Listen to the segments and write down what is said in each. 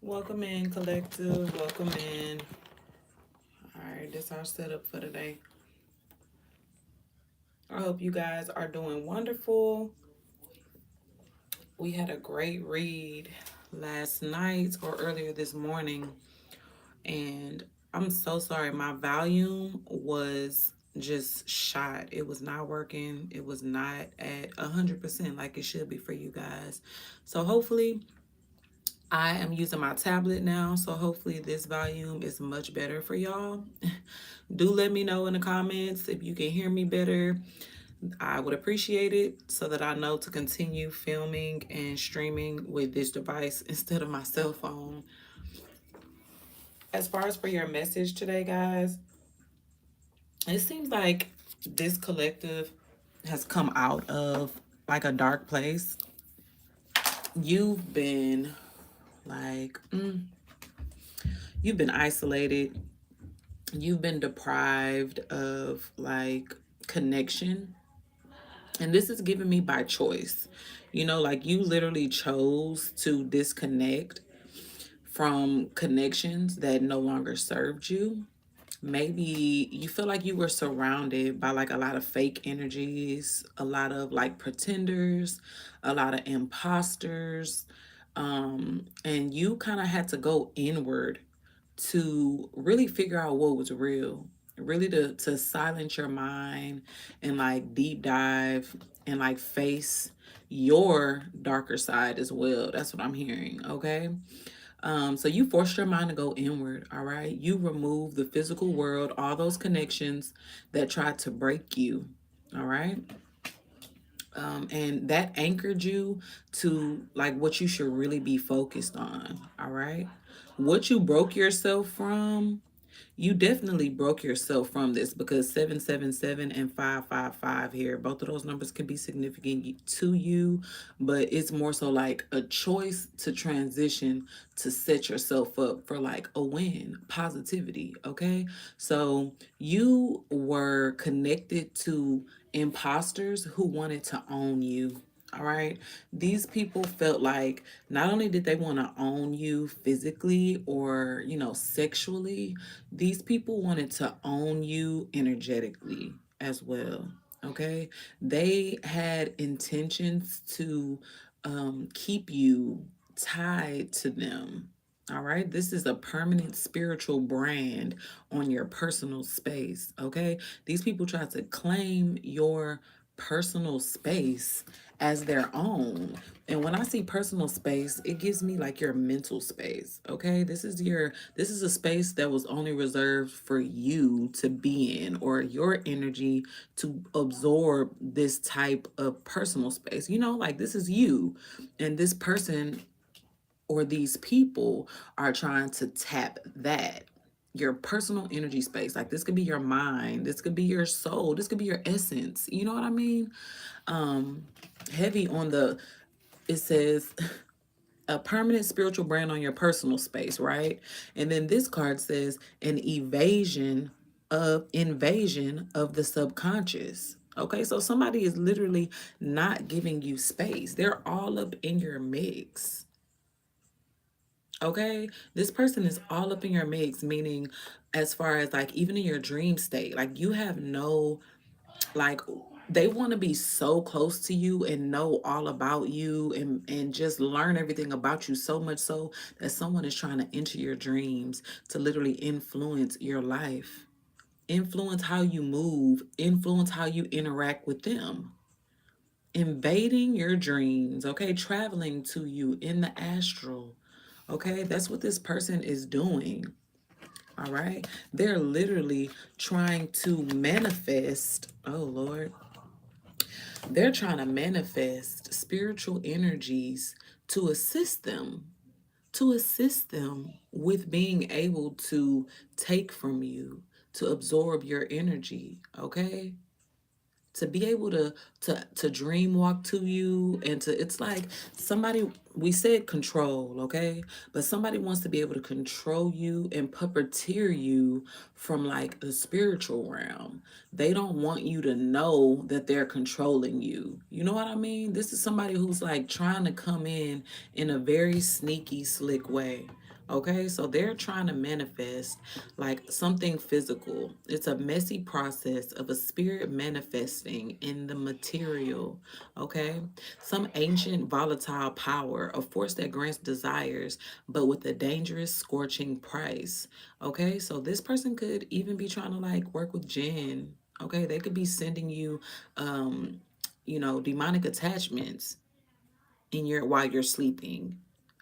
Welcome in, collective. Welcome in. All right, this is our setup for today. I hope you guys are doing wonderful. We had a great read last night or earlier this morning, and I'm so sorry. My volume was just shot. It was not working. It was not at 100% like it should be for you guys. So hopefully I am using my tablet now, so hopefully this volume is much better for y'all. Do let me know in the comments if you can hear me better. I would appreciate it so that I know to continue filming and streaming with this device instead of my cell phone. As far as for your message today, guys, it seems like this collective has come out of like a dark place. You've been like, you've been isolated. You've been deprived of like connection. And this is given me by choice. You know, like you literally chose to disconnect from connections that no longer served you. Maybe you feel like you were surrounded by like a lot of fake energies, a lot of like pretenders, a lot of imposters. And you kind of had to go inward to really figure out what was real, really to silence your mind and like deep dive and like face your darker side as well. That's what I'm hearing. Okay. So you forced your mind to go inward. All right, you remove the physical world, all those connections that tried to break you. All right. And that anchored you to like what you should really be focused on. All right. What you broke yourself from, you definitely broke yourself from this because 777 and 555 here, both of those numbers can be significant to you, but it's more so like a choice to transition to set yourself up for like a win, positivity. Okay. So you were connected to imposters who wanted to own you. All right. These people felt like not only did they want to own you physically or, sexually, these people wanted to own you energetically as well. Okay. They had intentions to keep you tied to them. All right. This is a permanent spiritual brand on your personal space. Okay. These people try to claim your personal space as their own. And when I see personal space, it gives me like your mental space. Okay. This is a space that was only reserved for you to be in, or your energy to absorb this type of personal space. Like this is you. And this person or these people are trying to tap that, your personal energy space. Like this could be your mind, this could be your soul, this could be your essence. You know what I mean? Heavy on the, it says a permanent spiritual brand on your personal space, right? And then this card says an invasion of the subconscious. Okay, so somebody is literally not giving you space. They're all up in your mix. Okay, this person is all up in your mix, meaning as far as like even in your dream state, like you have no, like they want to be so close to you and know all about you and just learn everything about you, so much so that someone is trying to enter your dreams to literally influence your life, influence how you move, influence how you interact with them, invading your dreams. Okay, traveling to you in the astral. Okay, that's what this person is doing. All right, they're literally trying to manifest. Oh Lord, they're trying to manifest spiritual energies to assist them, with being able to take from you, to absorb your energy. Okay, to be able to dream walk to you, and to, it's like somebody, we said control, okay, but somebody wants to be able to control you and puppeteer you from like the spiritual realm. They don't want you to know that they're controlling you. You know what I mean? This is somebody who's like trying to come in a very sneaky, slick way. Okay, so they're trying to manifest like something physical. It's a messy process of a spirit manifesting in the material. Okay, some ancient volatile power, a force that grants desires, but with a dangerous, scorching price. Okay, so this person could even be trying to like work with Jinn. Okay, they could be sending you, demonic attachments in your while you're sleeping.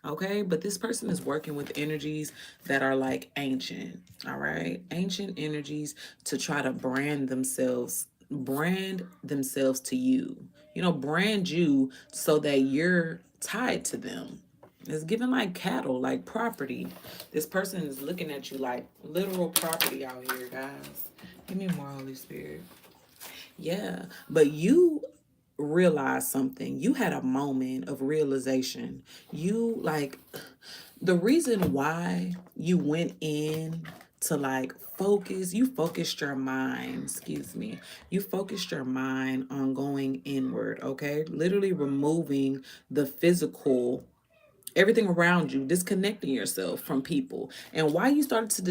Okay, but this person is working with energies that are like ancient. All right, ancient energies to try to brand themselves to you. Brand you so that you're tied to them. It's given like cattle, like property. This person is looking at you like literal property out here, guys. Give me more, Holy Spirit. Yeah, but you realized something. You had a moment of realization. You like the reason why you went in to like you focused your mind, excuse me. You focused your mind on going inward, okay? Literally removing the physical, everything around you, disconnecting yourself from people. And why you started to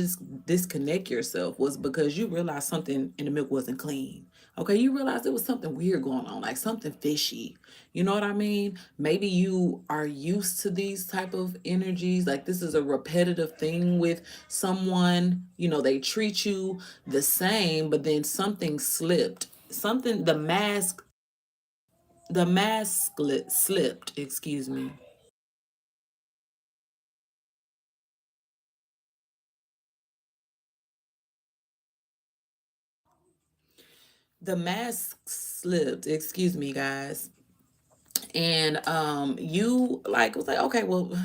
disconnect yourself was because you realized something in the milk wasn't clean. Okay, you realized there was something weird going on, like something fishy. You know what I mean? Maybe you are used to these type of energies, like this is a repetitive thing with someone. They treat you the same, but then something slipped. Something, the mask slipped, excuse me. The mask slipped, excuse me, guys. And you like was like, okay, well,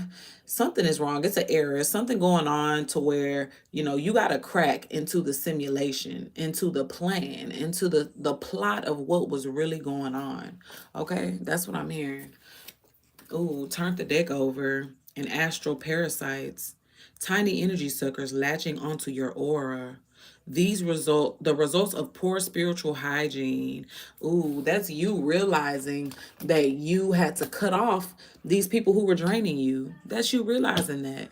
something is wrong. It's an error. Something going on to where, you got to crack into the simulation, into the plan, into the plot of what was really going on. Okay? That's what I'm hearing. Ooh, turned the deck over. And astral parasites, tiny energy suckers latching onto your aura. The results of poor spiritual hygiene. Ooh, that's you realizing that you had to cut off these people who were draining you. That's you realizing that.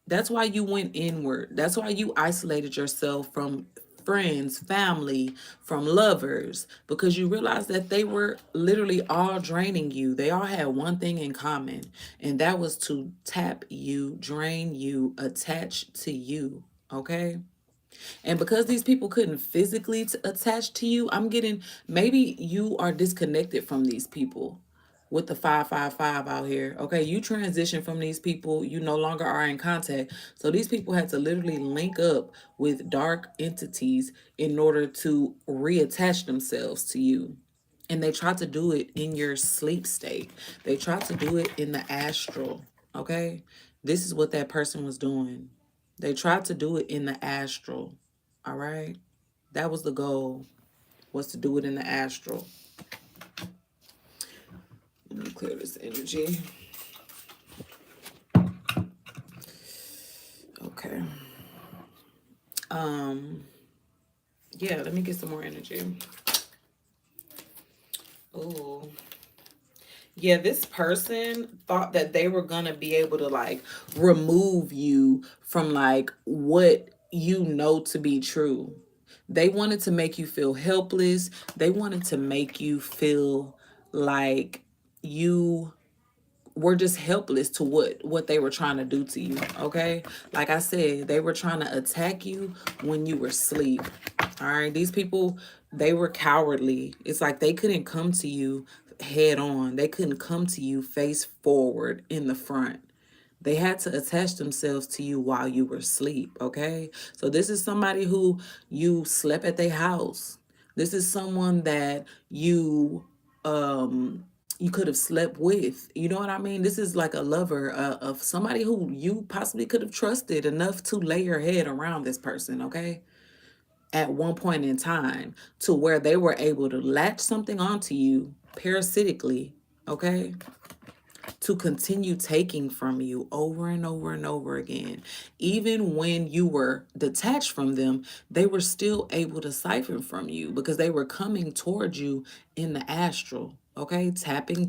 That's why you went inward. That's why you isolated yourself from friends, family, from lovers, because you realized that they were literally all draining you. They all had one thing in common, and that was to tap you, drain you, attach to you. Okay? And because these people couldn't physically attach to you, I'm getting maybe you are disconnected from these people with the 555 out here. Okay, you transition from these people, you no longer are in contact. So these people had to literally link up with dark entities in order to reattach themselves to you. And they tried to do it in your sleep state. They tried to do it in the astral. Okay? This is what that person was doing. They tried to do it in the astral. All right? That was the goal, was to do it in the astral. Let me clear this energy. Okay. Um, yeah, let me get some more energy. Ooh. Yeah, this person thought that they were gonna be able to like remove you from like what you know to be true. They wanted to make you feel helpless. They wanted to make you feel like you were just helpless to what they were trying to do to you. Okay, like I said, they were trying to attack you when you were asleep. All right, these people, they were cowardly. It's like they couldn't come to you head on. They couldn't come to you face forward in the front. They had to attach themselves to you while you were asleep. Okay, so this is somebody who you slept at their house. This is someone that you could have slept with. You know what I mean? This is like a lover, of somebody who you possibly could have trusted enough to lay your head around this person, okay? At one point in time, to where they were able to latch something onto you parasitically, okay? To continue taking from you over and over and over again. Even when you were detached from them, they were still able to siphon from you because they were coming towards you in the astral. Okay, tapping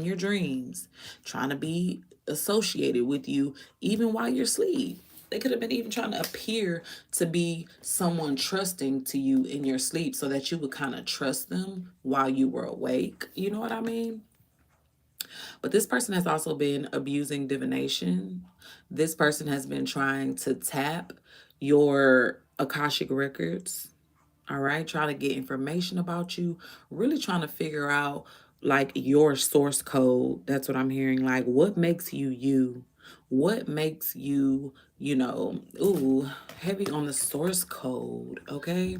your dreams, trying to be associated with you even while you're asleep. They could have been even trying to appear to be someone trusting to you in your sleep so that you would kind of trust them while you were awake. You know what I mean? But this person has also been abusing divination. This person has been trying to tap your Akashic records. All right, trying to get information about you, really trying to figure out like your source code. That's what I'm hearing. Like, what makes you you? What makes you, ooh, heavy on the source code, okay?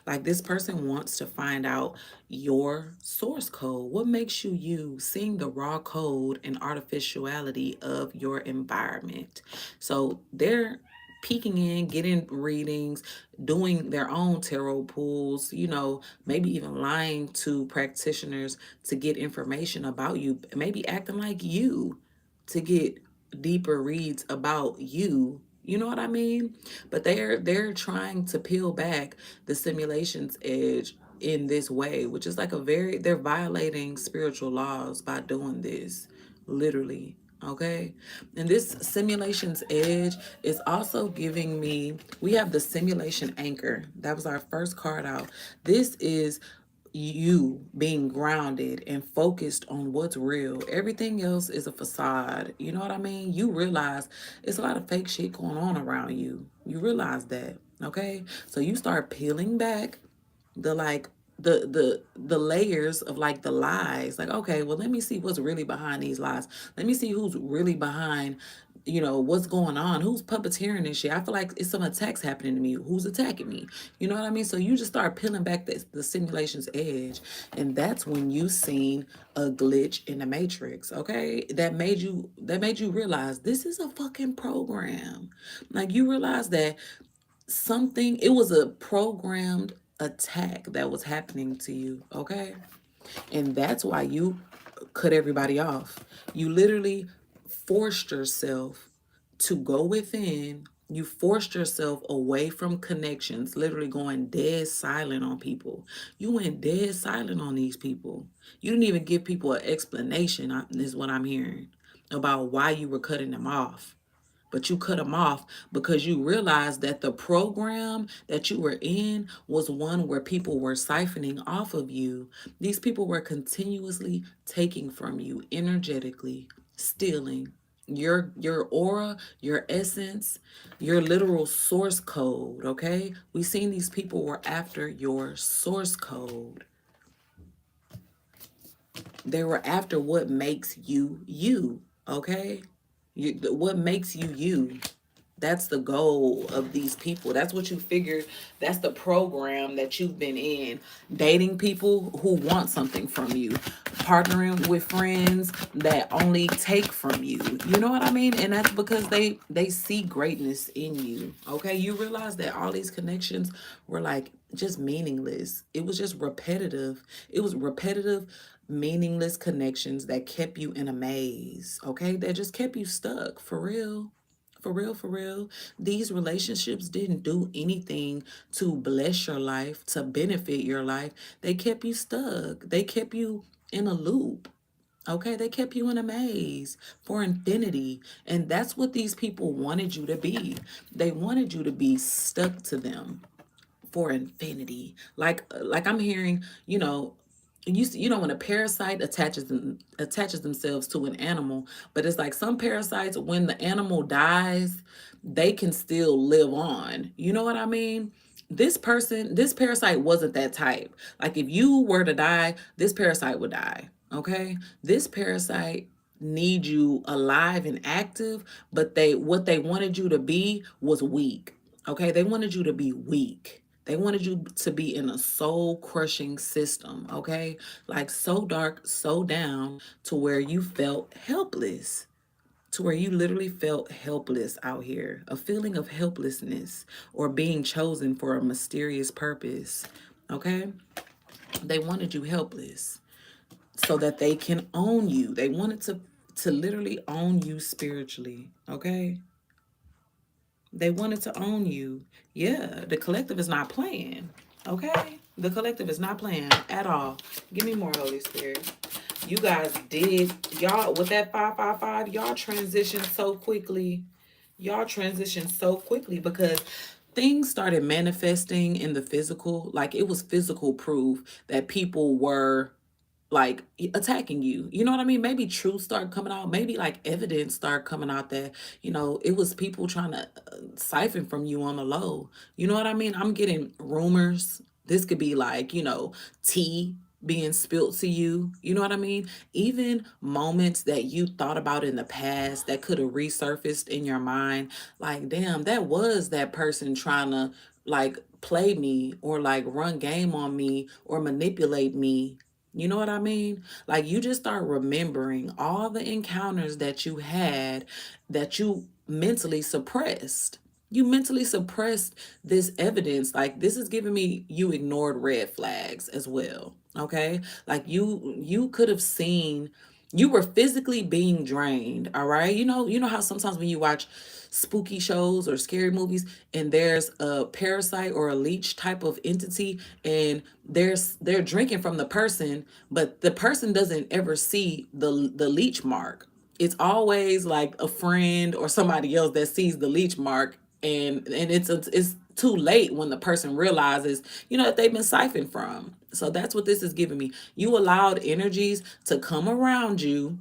Like, this person wants to find out your source code. What makes you you? Seeing the raw code and artificiality of your environment. So they're peeking in, getting readings, doing their own tarot pulls, maybe even lying to practitioners to get information about you, maybe acting like you to get deeper reads about you. You know what I mean? But they're trying to peel back the simulation's edge in this way, which is like they're violating spiritual laws by doing this, literally. Okay. And this simulation's edge is also giving me, we have the simulation anchor. That was our first card out. This is you being grounded and focused on what's real. Everything else is a facade. You know what I mean? You realize it's a lot of fake shit going on around you. You realize that. Okay. So you start peeling back the like the layers of like the lies. Like, okay, well, let me see what's really behind these lies. Let me see who's really behind, what's going on, who's puppeteering this shit. I feel like it's some attacks happening to me. Who's attacking me? You know what I mean? So you just start peeling back the simulation's edge, and that's when you seen a glitch in the matrix. Okay, that made you realize this is a fucking program. Like, you realize that it was a programmed attack that was happening to you, okay? And that's why you cut everybody off. You literally forced yourself to go within. You forced yourself away from connections, literally going dead silent on people. You went dead silent on these people. You didn't even give people an explanation, is what I'm hearing, about why you were cutting them off. But you cut them off because you realized that the program that you were in was one where people were siphoning off of you. These people were continuously taking from you energetically, stealing your aura, your essence, your literal source code, okay? We seen these people were after your source code. They were after what makes you you, okay? What makes you you. That's the goal of these people. That's what you figured. That's the program that you've been in. Dating people who want something from you. Partnering with friends that only take from you. You know what I mean? And that's because they see greatness in you. Okay? You realize that all these connections were like just meaningless. It was just repetitive. It was repetitive, meaningless connections that kept you in a maze. Okay? That just kept you stuck. For real. For real, for real. These relationships didn't do anything to bless your life, to benefit your life. They kept you stuck. They kept you in a loop. Okay, they kept you in a maze for infinity. And that's what these people wanted you to be. They wanted you to be stuck to them for infinity. Like I'm hearing, when a parasite attaches themselves to an animal, but it's like some parasites, when the animal dies, they can still live on. You know what I mean? This parasite wasn't that type. Like, if you were to die, this parasite would die. Okay? This parasite need you alive and active, but what they wanted you to be was weak. Okay? They wanted you to be weak. They wanted you to be in a soul crushing system, okay? Like, so dark, so down to where you felt helpless, to where you literally felt helpless out here, a feeling of helplessness or being chosen for a mysterious purpose, okay? They wanted you helpless so that they can own you. They wanted to literally own you spiritually, okay? They wanted to own you. Yeah, the collective is not playing. Okay? The collective is not playing at all. Give me more, Holy Spirit. You guys did, y'all, with that 555, y'all transitioned so quickly. Y'all transitioned so quickly because things started manifesting in the physical. Like it was physical proof that people were like attacking you. You know what I mean? Maybe truth started coming out. Maybe like evidence started coming out that, it was people trying to siphon from you on the low. You know what I mean? I'm getting rumors. This could be like, tea being spilled to you. You know what I mean? Even moments that you thought about in the past that could have resurfaced in your mind. Like, damn, that was that person trying to like play me or like run game on me or manipulate me. You know what I mean? Like you just start remembering all the encounters that you had that you mentally suppressed. You mentally suppressed this evidence. Like this is giving me you ignored red flags as well. Okay? Like you could have seen you were physically being drained, all right? You know how sometimes when you watch spooky shows or scary movies and there's a parasite or a leech type of entity and they're drinking from the person, but the person doesn't ever see the leech mark. It's always like a friend or somebody else that sees the leech mark, and it's too late when the person realizes that they've been siphoned from. So that's what this is giving me. You allowed energies to come around you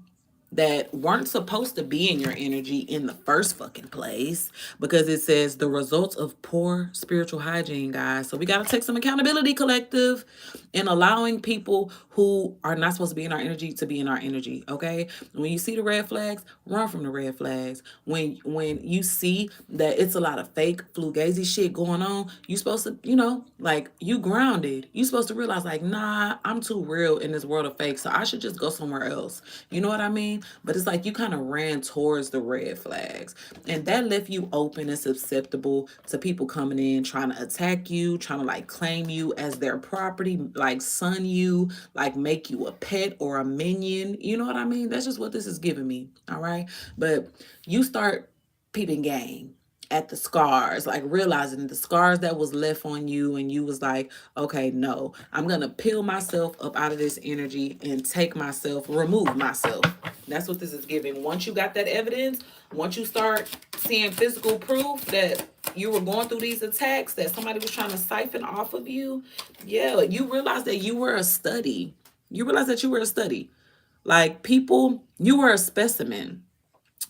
that weren't supposed to be in your energy in the first fucking place, because it says the results of poor spiritual hygiene, guys. So we got to take some accountability, collective, in allowing people who are not supposed to be in our energy to be in our energy. Okay, when you see the red flags, run from the red flags. When you see that it's a lot of fake fugazi shit going on, you supposed to, like, you grounded. You supposed to realize like, nah, I'm too real in this world of fake, so I should just go somewhere else. You know what I mean? But it's like you kind of ran towards the red flags, and that left you open and susceptible to people coming in trying to attack you, trying to like claim you as their property, like son you, like make you a pet or a minion. You know what I mean? That's just what this is giving me. All right. But you start peeping game at the scars, like realizing the scars that was left on you, and you was like, okay, no, I'm gonna peel myself up out of this energy and take myself, remove myself. That's what this is giving. Once you got that evidence, once you start seeing physical proof that you were going through these attacks, that somebody was trying to siphon off of you, yeah, you realize that you were a study. You realize that you were a study. Like people, you were a specimen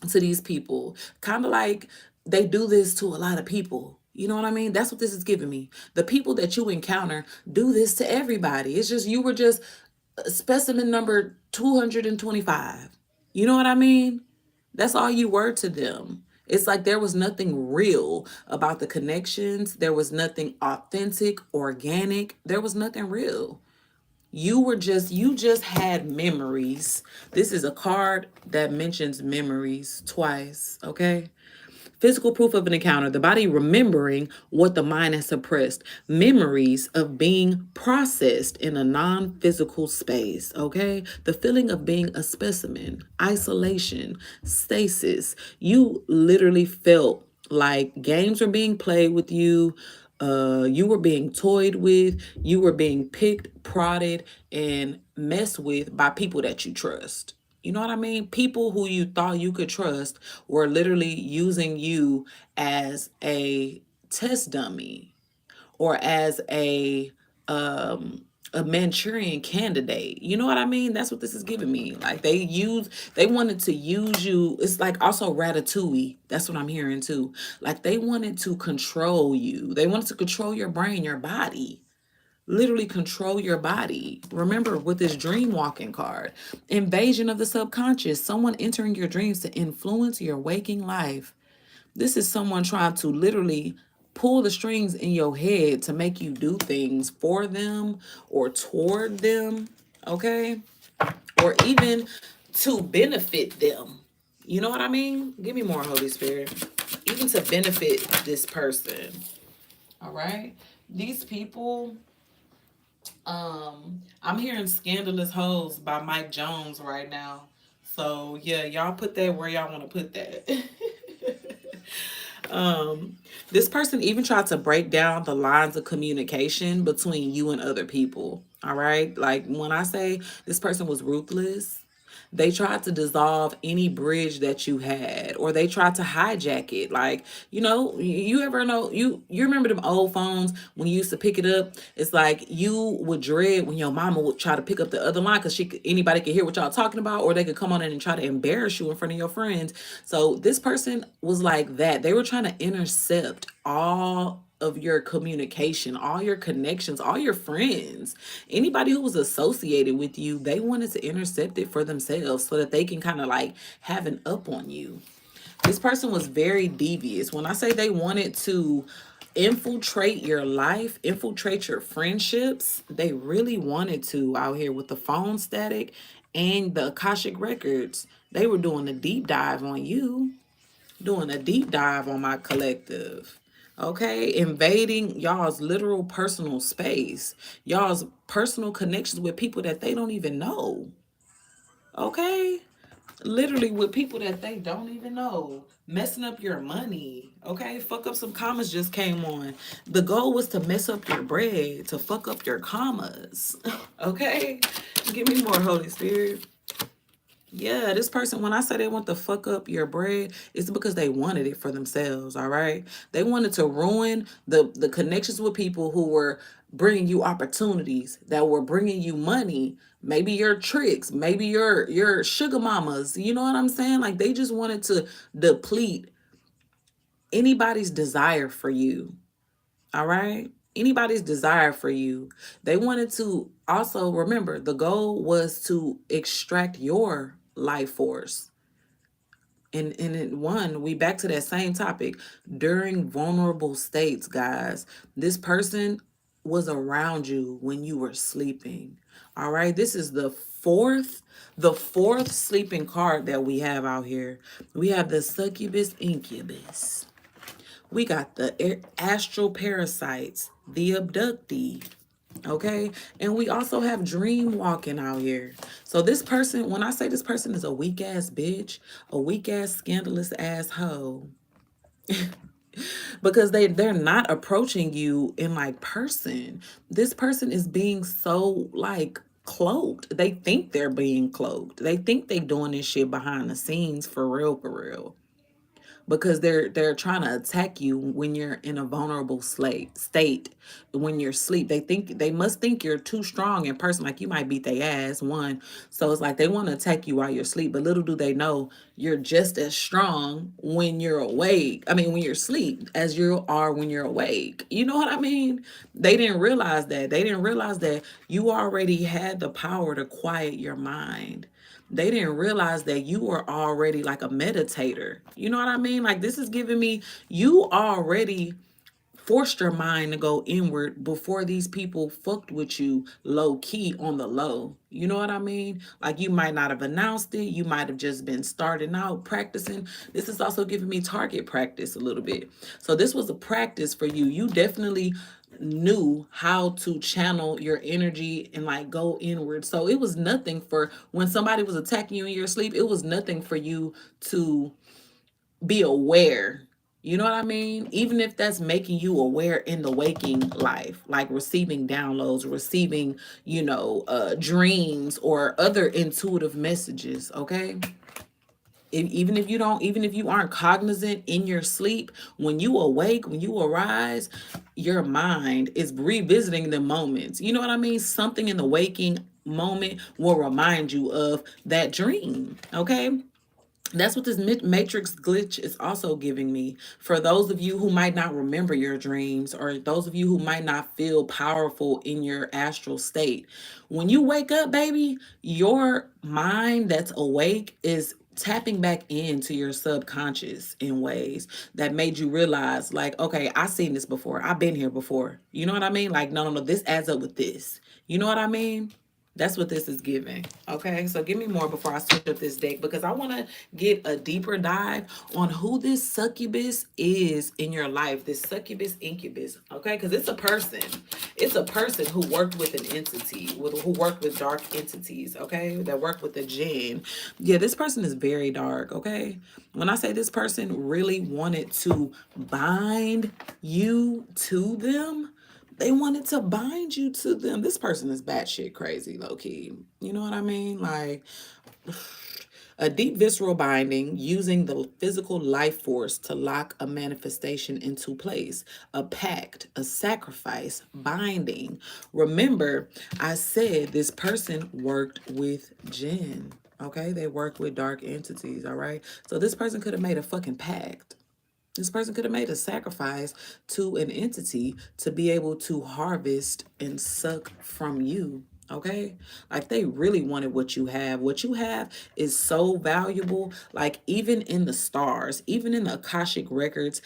to these people. Kind of like they do this to a lot of people. You know what I mean? That's what this is giving me. The people that you encounter do this to everybody. It's just you were just specimen number 225. You know what I mean? That's all you were to them. It's like there was nothing real about the connections. There was nothing authentic, organic. There was nothing real. You just had memories. This is a card that mentions memories twice, okay? Physical proof of an encounter, the body remembering what the mind has suppressed, memories of being processed in a non physical space, okay? The feeling of being a specimen, isolation, stasis. You literally felt like games were being played with you. You were being toyed with, you were being picked, prodded, and messed with by people that you trust. You know what I mean? People who you thought you could trust were literally using you as a test dummy or as a Manchurian candidate. You know what I mean? That's what this is giving me. Like they wanted to use you. It's like also ratatouille. That's what I'm hearing too. Like they wanted to control you. They wanted to control your brain, your body. Literally control your body. Remember with this dream walking card, invasion of the subconscious, someone entering your dreams to influence your waking life. This is someone trying to literally pull the strings in your head to make you do things for them or toward them, okay? Or even to benefit them. You know what I mean? Give me more, Holy Spirit. Even to benefit this person, all right? These people, I'm hearing Scandalous Hoes by Mike Jones right now. So yeah, y'all put that where y'all want to put that. um, this person even tried to break down the lines of communication between you and other people. All right. Like when I say this person was ruthless, they tried to dissolve any bridge that you had, or they tried to hijack it. Like, you ever know, you remember them old phones when you used to pick it up? It's like you would dread when your mama would try to pick up the other line because anybody could hear what y'all talking about, or they could come on in and try to embarrass you in front of your friends. So this person was like that. They were trying to intercept all of your communication, all your connections, all your friends, anybody who was associated with you. They wanted to intercept it for themselves so that they can kind of like have an up on you. This person was very devious. When I say they wanted to infiltrate your life, infiltrate your friendships, they really wanted to out here with the phone static and the Akashic records. They were doing a deep dive on you, doing a deep dive on my collective. Okay, invading y'all's literal personal space, y'all's personal connections with people that they don't even know. Okay, literally with people that they don't even know, messing up your money. Okay, fuck up some commas just came on. The goal was to mess up your bread, to fuck up your commas. Okay, give me more, Holy Spirit. Yeah, this person, when I say they want to fuck up your bread, it's because they wanted it for themselves, all right? They wanted to ruin the connections with people who were bringing you opportunities, that were bringing you money, maybe your tricks, maybe your sugar mamas, you know what I'm saying? Like they just wanted to deplete anybody's desire for you, all right? Anybody's desire for you. They wanted to also, remember, the goal was to extract your life force. And in one, we back to that same topic. During vulnerable states, guys, this person was around you when you were sleeping. All right. This is the fourth sleeping card that we have out here. We have the succubus incubus. We got the astral parasites, the abductee. Okay. And we also have dream walking out here. So this person, when I say this person is a weak ass bitch, a weak ass scandalous asshole, because they're not approaching you in like person. This person is being so like cloaked. They think they're being cloaked. They think they doing this shit behind the scenes for real, for real, because they're trying to attack you when you're in a vulnerable state, when you're asleep. They must think you're too strong in person, like you might beat their ass one. So it's like they want to attack you while you're asleep, but little do they know you're just as strong when you're awake, I mean when you're asleep, as you are when you're awake. You know what I mean? They didn't realize that you already had the power to quiet your mind. They didn't realize that you were already like a meditator. You know what I mean? Like this is giving me, you already forced your mind to go inward before these people fucked with you low key on the low. You know what I mean? Like you might not have announced it. You might have just been starting out practicing. This is also giving me target practice a little bit. So this was a practice for you. You definitely knew how to channel your energy and like go inward. So it was nothing for when somebody was attacking you in your sleep, it was nothing for you to be aware. You know what I mean? Even if that's making you aware in the waking life, like receiving downloads, receiving, dreams or other intuitive messages, okay? Even if you aren't cognizant in your sleep, when you awake, when you arise, your mind is revisiting the moments. You know what I mean? Something in the waking moment will remind you of that dream, okay? That's what this matrix glitch is also giving me. For those of you who might not remember your dreams, or those of you who might not feel powerful in your astral state, when you wake up, baby, your mind that's awake is tapping back into your subconscious in ways that made you realize, like, okay, I've seen this before. I've been here before. You know what I mean? Like, no, no, no, this adds up with this. You know what I mean? That's what this is giving. Okay, so give me more before I switch up this deck because I want to get a deeper dive on who this succubus is in your life. This succubus incubus. Okay, because it's a person. It's a person who worked with an entity, who worked with dark entities. Okay, that worked with the jinn. Yeah, this person is very dark. Okay, when I say this person really wanted to bind you to them, they wanted to bind you to them. This person is batshit crazy, low key. You know what I mean? Like a deep visceral binding using the physical life force to lock a manifestation into place, a pact, a sacrifice, binding. Remember, I said this person worked with jinn. Okay, they work with dark entities. All right, so this person could have made a fucking pact. This person could have made a sacrifice to an entity to be able to harvest and suck from you. Okay? Like they really wanted what you have. What you have is so valuable. Like even in the stars, even in the Akashic records,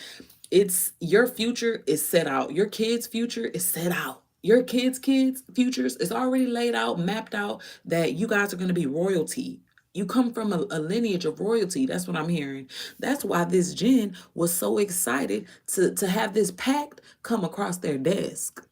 it's your future is set out. Your kids' future is set out. Your kids' futures is already laid out, mapped out that you guys are going to be royalty. You come from a lineage of royalty. That's what I'm hearing. That's why this Jinn was so excited to have this pact come across their desk.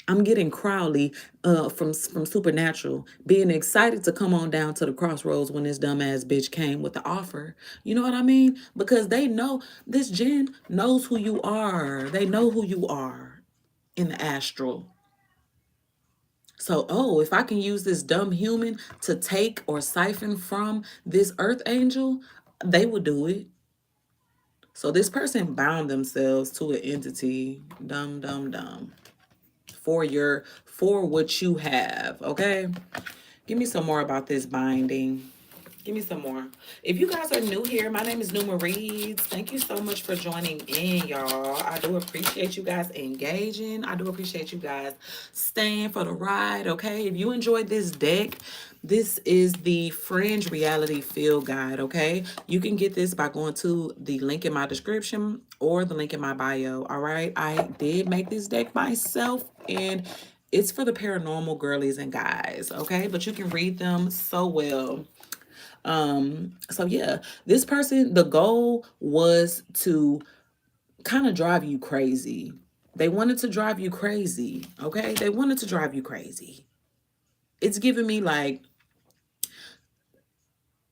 I'm getting Crowley from Supernatural being excited to come on down to the crossroads when this dumbass bitch came with the offer. You know what I mean? Because they know this Jinn knows who you are. They know who you are in the astral. So, oh, if I can use this dumb human to take or siphon from this earth angel, they would do it. So this person bound themselves to an entity. Dumb, dumb, dumb. For what you have, okay? Give me some more about this binding. Give me some more. If you guys are new here, my name is Neuma Reads. Thank you so much for joining in, y'all. I do appreciate you guys engaging. I do appreciate you guys staying for the ride, okay? If you enjoyed this deck, this is the Fringe Reality Field Guide, okay? You can get this by going to the link in my description or the link in my bio, all right? I did make this deck myself, and it's for the paranormal girlies and guys, okay? But you can read them so well. So yeah, this person, the goal was to kind of drive you crazy. They wanted to drive you crazy, okay? They wanted to drive you crazy. It's giving me like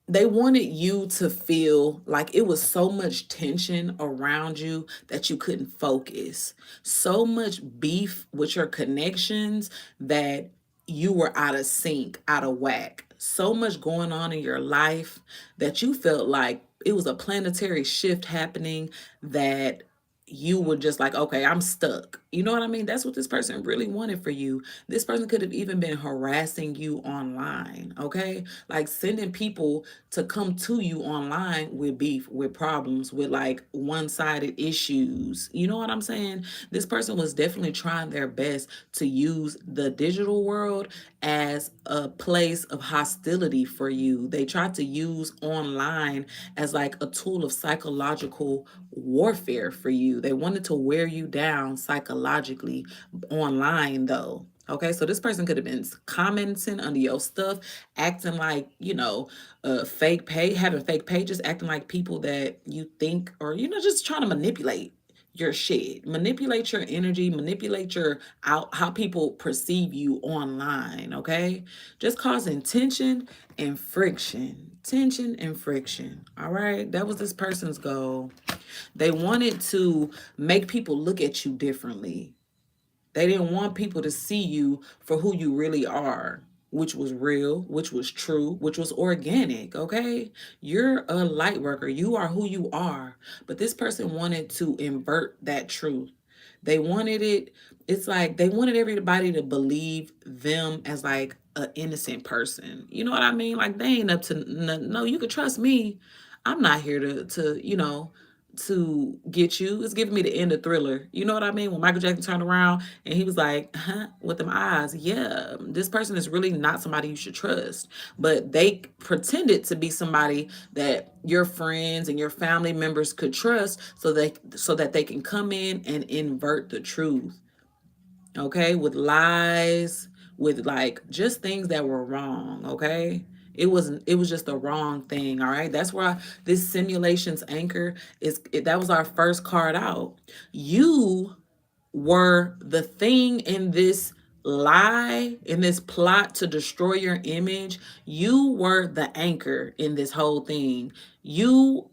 they wanted you to feel like it was so much tension around you that you couldn't focus. So much beef with your connections that you were out of sync, out of whack. So much going on in your life that you felt like it was a planetary shift happening that you were just like, okay, I'm stuck. You know what I mean? That's what this person really wanted for you. This person could have even been harassing you online, okay? Like sending people to come to you online with beef, with problems, with like one-sided issues. You know what I'm saying? This person was definitely trying their best to use the digital world as a place of hostility for you. They tried to use online as like a tool of psychological warfare for you. They wanted to wear you down psychologically online though. Okay, so this person could have been commenting under your stuff, acting like, fake page, having fake pages, acting like people that you think, or, just trying to manipulate your shit, manipulate your energy, manipulate your out how people perceive you online, okay? Just causing tension and friction. Tension and friction. All right. That was this person's goal. They wanted to make people look at you differently. They didn't want people to see you for who you really are, which was real, which was true, which was organic, okay? You're a light worker. You are who you are. But this person wanted to invert that truth. They wanted it, it's like they wanted everybody to believe them as like an innocent person. You know what I mean? Like they ain't up to no, you can trust me. I'm not here to get you. It's giving me the end of Thriller. You know what I mean? When Michael Jackson turned around and he was like, huh, with them eyes. Yeah, this person is really not somebody you should trust. But they pretended to be somebody that your friends and your family members could trust so that they can come in and invert the truth. Okay, with lies, with like just things that were wrong, okay? It was just the wrong thing, all right? That's why this simulations anchor that was our first card out. You were the thing in this lie, in this plot to destroy your image. You were the anchor in this whole thing. You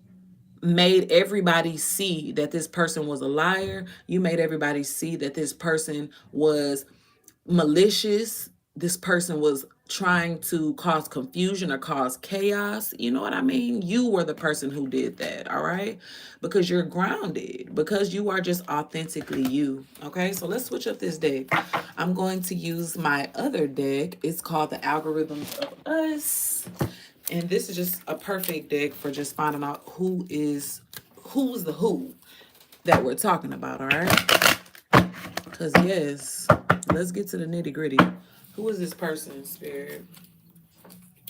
made everybody see that this person was a liar. You made everybody see that this person was malicious. This person was trying to cause confusion or cause chaos. You know what I mean? You were the person who did that, all right? Because you're grounded, because you are just authentically you. Okay, so let's switch up this deck. I'm going to use my other deck. It's called the Algorithms of Us. And this is just a perfect deck for just finding out who's the who that we're talking about, all right? Because, yes, let's get to the nitty gritty. Who is this person, Spirit?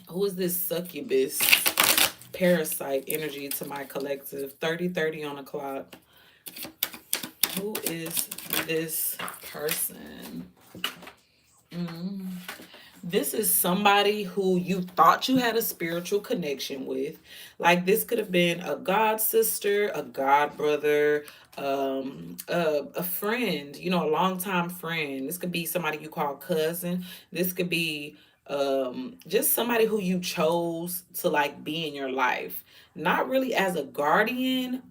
Who is this succubus parasite energy to my collective? 30:30 on the clock. Who is this person? This is somebody who you thought you had a spiritual connection with. Like, this could have been a god sister, a god brother, a friend, you know, a longtime friend. This could be somebody you call cousin. This could be just somebody who you chose to like be in your life. Not really as a guardian,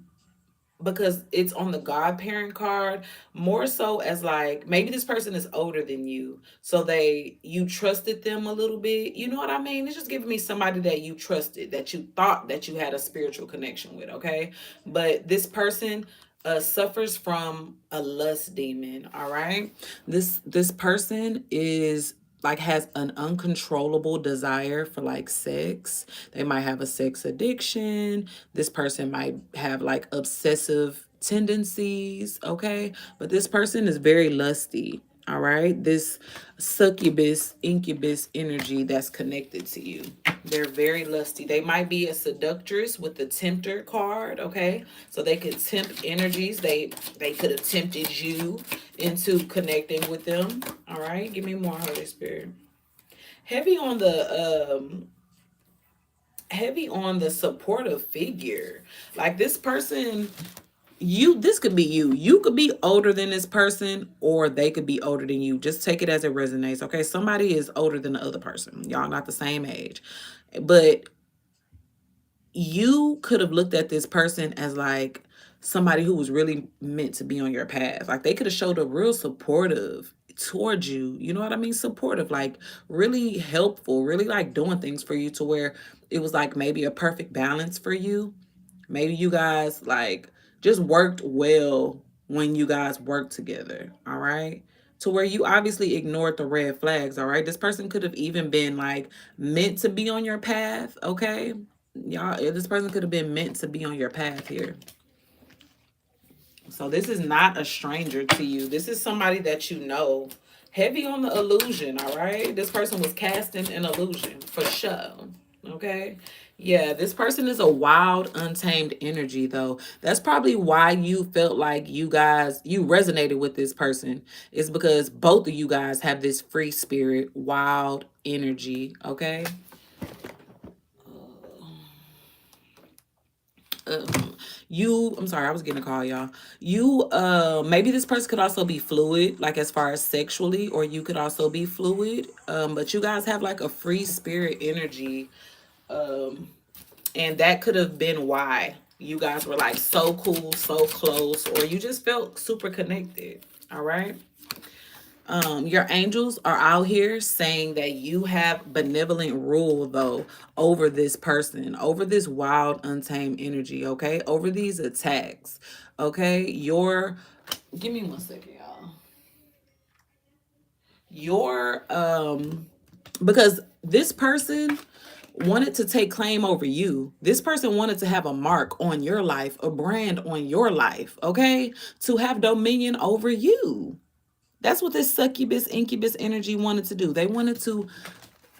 because it's on the godparent card, more so as like maybe this person is older than you, so you trusted them a little bit, you know what I mean? It's just giving me somebody that you trusted, that you thought that you had a spiritual connection with, okay? But this person suffers from a lust demon, all right? This person is like has an uncontrollable desire for like sex. They might have a sex addiction. This person might have like obsessive tendencies, okay? But this person is very lusty, all right? This succubus, incubus energy that's connected to you. They're very lusty. They might be a seductress with the tempter card, okay? So they could tempt energies. They could have tempted you into connecting with them. All right, give me more, Holy Spirit. Heavy on the supportive figure. Like, this person, this could be you. You could be older than this person, or they could be older than you. Just take it as it resonates, okay? Somebody is older than the other person. Y'all not the same age. But you could have looked at this person as like somebody who was really meant to be on your path. Like, they could have showed up real supportive towards you. You know what I mean? Supportive, like really helpful, really like doing things for you, to where it was like maybe a perfect balance for you. Maybe you guys like just worked well when you guys worked together, all right? To where you obviously ignored the red flags, all right? This person could have even been like meant to be on your path, okay? Y'all, this person could have been meant to be on your path here. So this is not a stranger to you. This is somebody that you know. Heavy on the illusion, all right? This person was casting an illusion for sure. Okay? Yeah, this person is a wild, untamed energy, though. That's probably why you felt like you resonated with this person. It's because both of you guys have this free spirit, wild energy, okay? I'm sorry, I was getting a call, y'all. Maybe this person could also be fluid, like as far as sexually, or you could also be fluid. But you guys have like a free spirit energy. And that could have been why you guys were like so cool, so close, or you just felt super connected. All right. Your angels are out here saying that you have benevolent rule, though, over this person, over this wild, untamed energy, okay? Over these attacks, okay? Give me 1 second, y'all. Because this person wanted to take claim over you. This person wanted to have a mark on your life, a brand on your life, okay? To have dominion over you. That's what this succubus, incubus energy wanted to do. They wanted to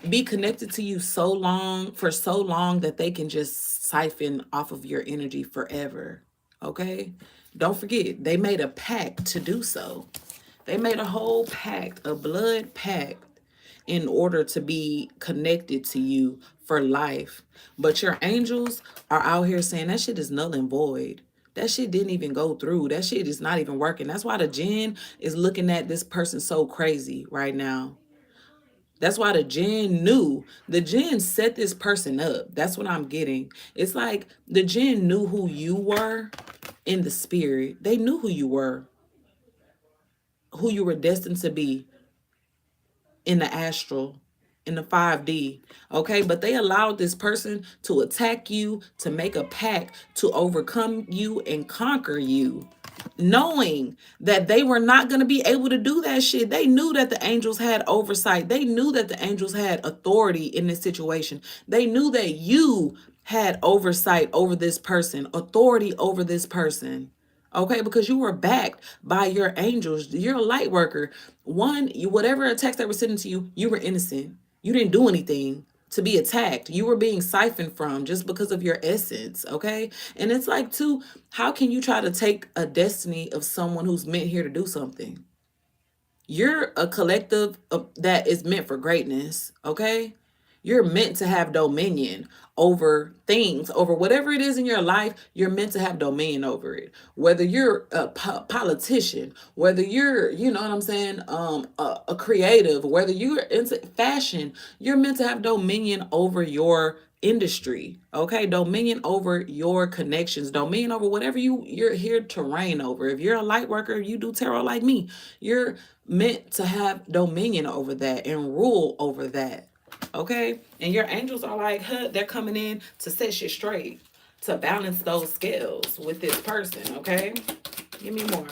be connected to you for so long that they can just siphon off of your energy forever. Okay? Don't forget, they made a pact to do so. They made a whole pact, a blood pact, in order to be connected to you for life. But your angels are out here saying that shit is null and void. That shit didn't even go through. That shit is not even working. That's why the jinn is looking at this person so crazy right now. That's why the jinn knew. The jinn set this person up. That's what I'm getting. It's like the jinn knew who you were in the spirit. They knew who you were destined to be in the astral, in the 5D. Okay, but they allowed this person to attack you, to make a pact, to overcome you and conquer you, knowing that they were not going to be able to do that shit. They knew that the angels had oversight. They knew that the angels had authority in this situation. They knew that you had oversight over this person, authority over this person. Okay, because you were backed by your angels. You're a light worker. One, you, whatever attacks that were sent to you, you were innocent. You didn't do anything to be attacked. You were being siphoned from just because of your essence. Okay, and it's like, too, how can you try to take a destiny of someone who's meant here to do something? You're a collective that is meant for greatness. Okay, you're meant to have dominion over things, over whatever it is in your life. You're meant to have dominion over it. Whether you're a politician, whether you're, you know what I'm saying, a creative, whether you're into fashion, you're meant to have dominion over your industry. Okay, dominion over your connections, dominion over whatever you're here to reign over. If you're a light worker, you do tarot like me, you're meant to have dominion over that and rule over that. Okay, and your angels are like, huh, they're coming in to set shit straight, to balance those scales with this person. Okay, give me more.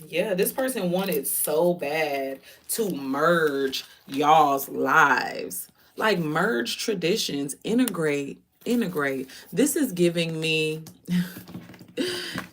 Yeah, this person wanted so bad to merge y'all's lives. Like, merge traditions, integrate. This is giving me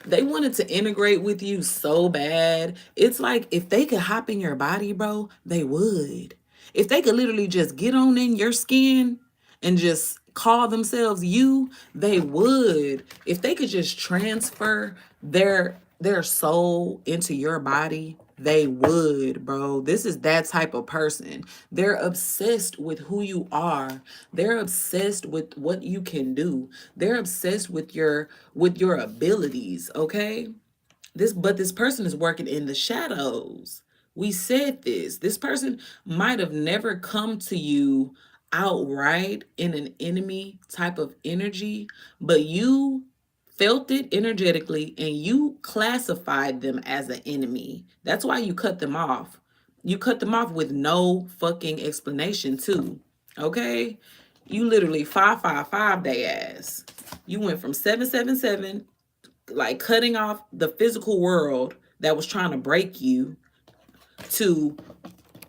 they wanted to integrate with you so bad. It's like if they could hop in your body, bro, they would. If they could literally just get on in your skin and just call themselves you, they would. If they could just transfer their soul into your body, they would, bro. This is that type of person. They're obsessed with who you are. They're obsessed with what you can do. They're obsessed with your abilities, okay? This person is working in the shadows. We said this. This person might have never come to you outright in an enemy type of energy, but you felt it energetically and you classified them as an enemy. That's why you cut them off. You cut them off with no fucking explanation, too. Okay? You literally 555 they ass. You went from 777, like cutting off the physical world that was trying to break you, to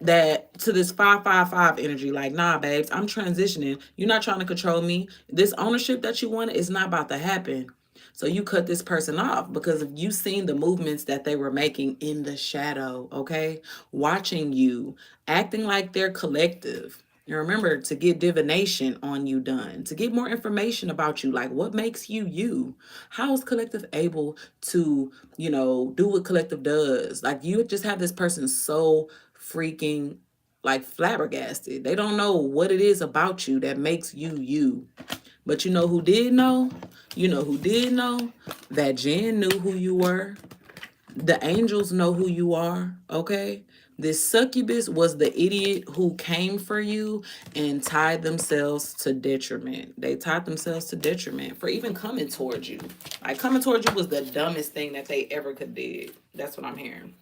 this 555 energy. Like, nah, babes, I'm transitioning. You're not trying to control me. This ownership that you wanted is not about to happen. So you cut this person off because you seen the movements that they were making in the shadow. Okay, watching you, acting like they're collective. And remember to get divination on you done, to get more information about you, like what makes you you. How is collective able to, do what collective does? Like, you just have this person so freaking, like, flabbergasted. They don't know what it is about you that makes you you. But you know who did know? You know who did know? That Jen knew who you were. The angels know who you are, okay? This succubus was the idiot who came for you and tied themselves to detriment. They tied themselves to detriment for even coming towards you. Like, coming towards you was the dumbest thing that they ever could did. That's what I'm hearing.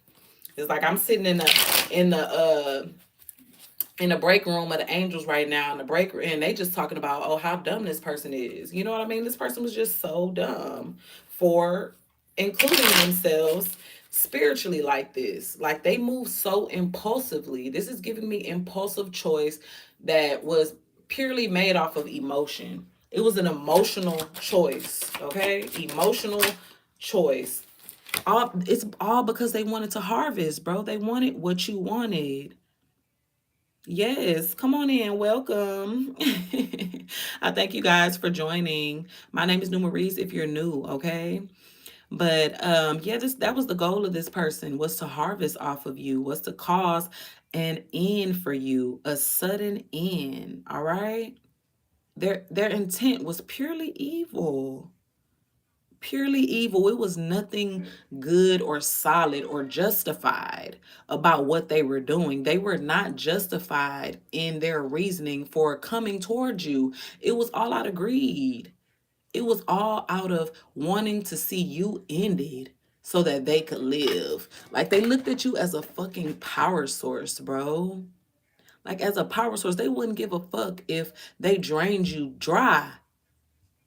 It's like I'm sitting in the break room of the angels right now, in the break, and they just talking about, oh, how dumb this person is. You know what I mean? This person was just so dumb for including themselves spiritually like this. Like, they move so impulsively. This is giving me impulsive choice that was purely made off of emotion. It was an emotional choice, okay? Emotional choice. It's all because they wanted to harvest, bro. They wanted what you wanted. Yes, come on in. Welcome. I thank you guys for joining. My name is Neuma Reads if you're new, okay? But yeah, that was the goal of this person, was to harvest off of you, was to cause an end for you, a sudden end. All right. Their intent was purely evil. Purely evil. It was nothing good or solid or justified about what they were doing. They were not justified in their reasoning for coming towards you. It was all out of greed. It was all out of wanting to see you ended so that they could live. Like, they looked at you as a fucking power source, bro. Like, as a power source, they wouldn't give a fuck if they drained you dry.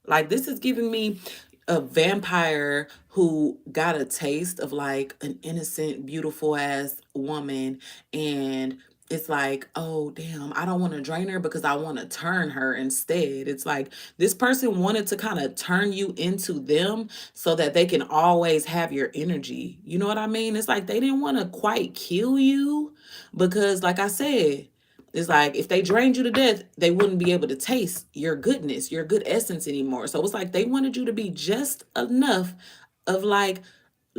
Like, this is giving me a vampire who got a taste of like an innocent, beautiful ass woman. And it's like, oh, damn, I don't want to drain her because I want to turn her instead. It's like this person wanted to kind of turn you into them so that they can always have your energy. You know what I mean? It's like they didn't want to quite kill you because, like I said, it's like if they drained you to death, they wouldn't be able to taste your goodness, your good essence anymore. So it's like they wanted you to be just enough of like,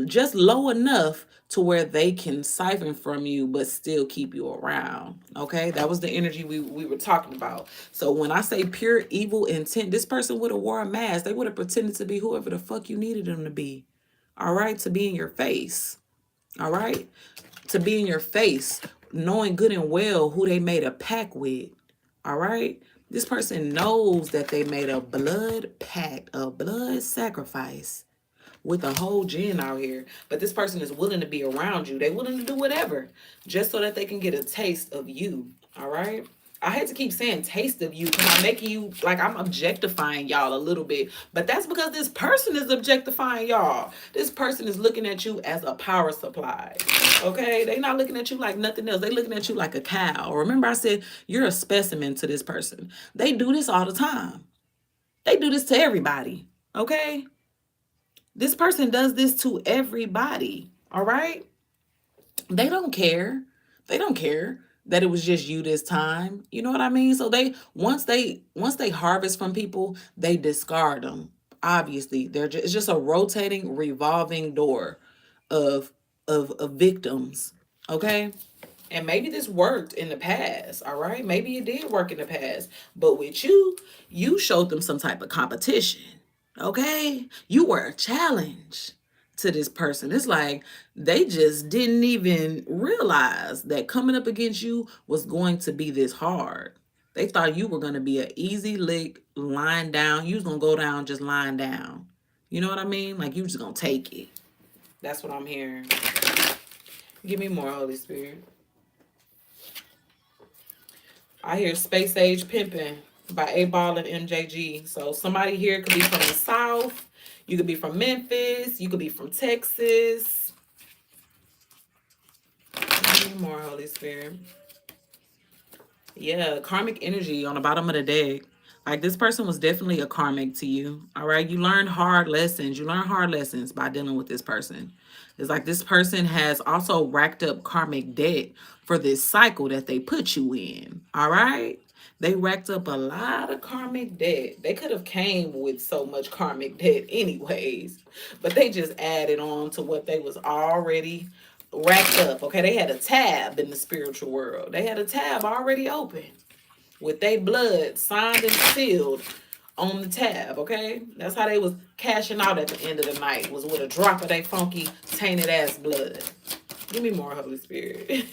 just low enough to where they can siphon from you but still keep you around. Okay, that was the energy we were talking about. So when I say pure evil intent, this person would have wore a mask. They would have pretended to be whoever the fuck you needed them to be. All right, to be in your face. All right, to be in your face, knowing good and well who they made a pact with. All right, this person knows that they made a blood pact, a blood sacrifice with a whole gin out here. But this person is willing to be around you. They're willing to do whatever just so that they can get a taste of you. All right. I hate to keep saying taste of you because I'm making you like I'm objectifying y'all a little bit. But that's because this person is objectifying y'all. This person is looking at you as a power supply. Okay? They not looking at you like nothing else. They looking at you like a cow. Remember I said you're a specimen to this person. They do this all the time. They do this to everybody. Okay? This person does this to everybody. All right? They don't care. They don't care that it was just you this time. You know what I mean? So they once they harvest from people, they discard them. Obviously, it's just a rotating, revolving door of of victims. Okay? And maybe this worked in the past, all right? Maybe it did work in the past. But with you, you showed them some type of competition, okay? You were a challenge to this person. It's like they just didn't even realize that coming up against you was going to be this hard. They thought you were going to be an easy lick, lying down. You was going to go down just lying down. You know what I mean? Like you just going to take it. That's what I'm hearing. Give me more, Holy Spirit. I hear Space Age Pimpin' by A Ball and MJG. So somebody here could be from the South. You could be from Memphis. You could be from Texas. Give me more, Holy Spirit. Yeah, karmic energy on the bottom of the deck. Like this person was definitely a karmic to you. All right. You learned hard lessons. You learn hard lessons by dealing with this person. It's like this person has also racked up karmic debt for this cycle that they put you in. All right. They racked up a lot of karmic debt. They could have came with so much karmic debt anyways, but they just added on to what they was already racked up. Okay, they had a tab in the spiritual world. They had a tab already open with their blood signed and sealed on the tab. Okay, that's how they was cashing out at the end of the night, was with a drop of their funky tainted ass blood. Give me more, Holy Spirit.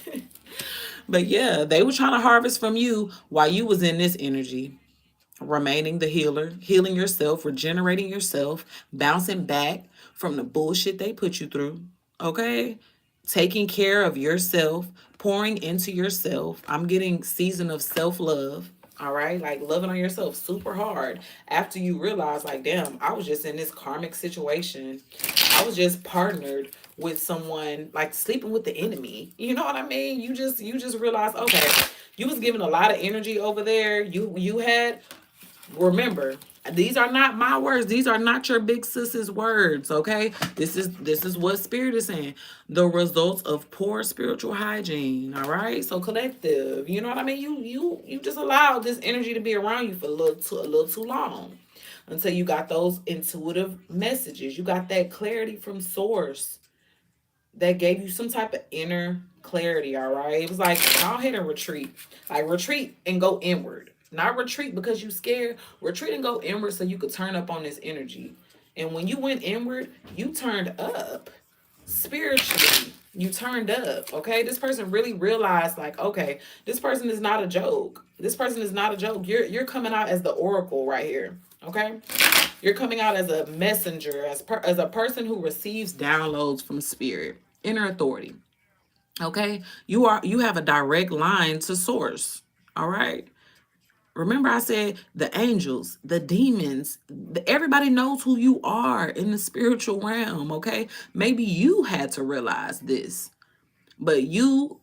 But yeah, they were trying to harvest from you while you was in this energy, remaining the healer, healing yourself, regenerating yourself, bouncing back from the bullshit they put you through. Okay? Taking care of yourself, pouring into yourself. I'm getting season of self-love. All right? Like loving on yourself super hard after you realize like, damn, I was just in this karmic situation. I was just partnered with someone like sleeping with the enemy. You know what I mean? You just realize, okay, you was giving a lot of energy over there. You had, remember, these are not my words. These are not your big sis's words, okay? This is what spirit is saying. The results of poor spiritual hygiene, all right? So collective, you know what I mean? You just allowed this energy to be around you for a little too long. until you got those intuitive messages. You got that clarity from source that gave you some type of inner clarity, all right? It was like, go ahead and retreat. Like, retreat and go inward. Not retreat because you scared. Retreat and go inward so you could turn up on this energy. And when you went inward, you turned up spiritually. You turned up, okay? This person really realized, like, okay, this person is not a joke. This person is not a joke. You're coming out as the oracle right here, okay? You're coming out as a messenger, as a person who receives downloads from spirit, inner authority. Okay? You have a direct line to source. All right? Remember I said the angels, the demons, everybody knows who you are in the spiritual realm, okay? Maybe you had to realize this, but you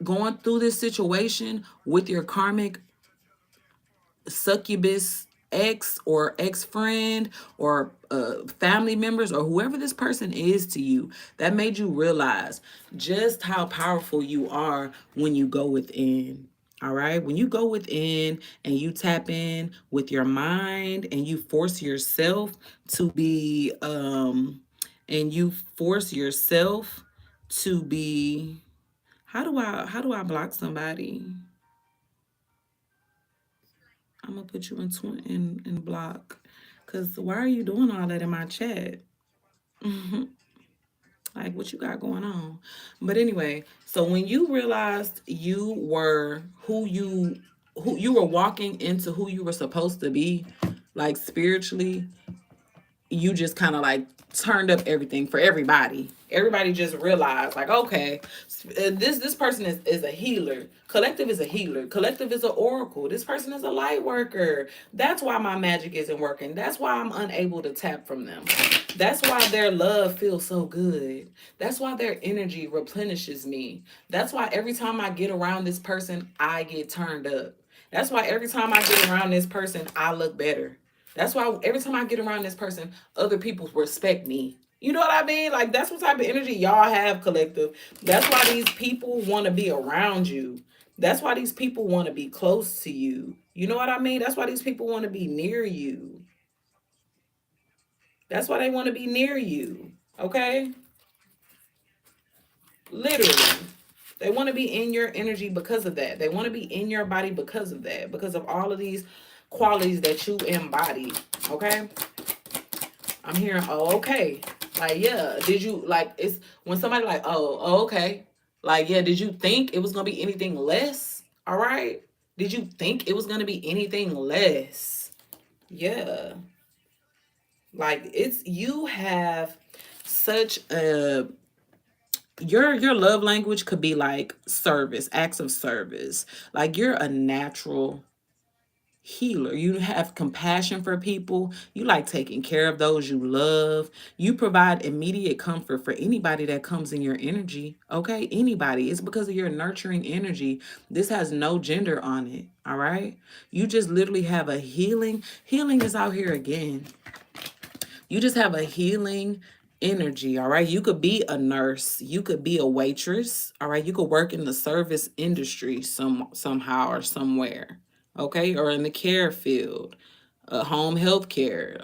going through this situation with your karmic succubus ex or ex friend or family members or whoever this person is to you, that made you realize just how powerful you are when you go within. All right, when you go within and you tap in with your mind and you force yourself to be and you force yourself to be, how do I block somebody? I'm gonna put you in in block. Cause why are you doing all that in my chat? Like, what you got going on? But anyway, so when you realized you were who you were walking into who you were supposed to be, like spiritually, you just kind of like turned up everything for everybody. Everybody just realized, like, okay, this person is a healer. Collective is a healer. Collective is an oracle. This person is a light worker. That's why my magic isn't working. That's why I'm unable to tap from them. That's why their love feels so good. That's why their energy replenishes me. That's why every time I get around this person, I get turned up. That's why every time I get around this person, I look better. That's why every time I get around this person, other people respect me. You know what I mean? Like, that's what type of energy y'all have, collective. That's why these people want to be around you. That's why these people want to be close to you. You know what I mean? That's why these people want to be near you. That's why they want to be near you. Okay? Literally. They want to be in your energy because of that. They want to be in your body because of that. Because of all of these qualities that you embody. Okay? I'm hearing, oh, okay. Like, yeah, did you, like, it's when somebody like, oh, okay. Like, yeah, did you think it was going to be anything less? All right. Did you think it was going to be anything less? Yeah. Like, it's, you have such a, your love language could be like service, acts of service. Like, you're a natural healer. You have compassion for people. You like taking care of those you love. You provide immediate comfort for anybody that comes in your energy. Okay? Anybody. It's because of your nurturing energy. This has no gender on it. All right? You just literally have a healing. Healing is out here again. You just have a healing energy, all right? You could be a nurse, you could be a waitress, all right? You could work in the service industry somehow or somewhere, okay? Or in the care field, home health care,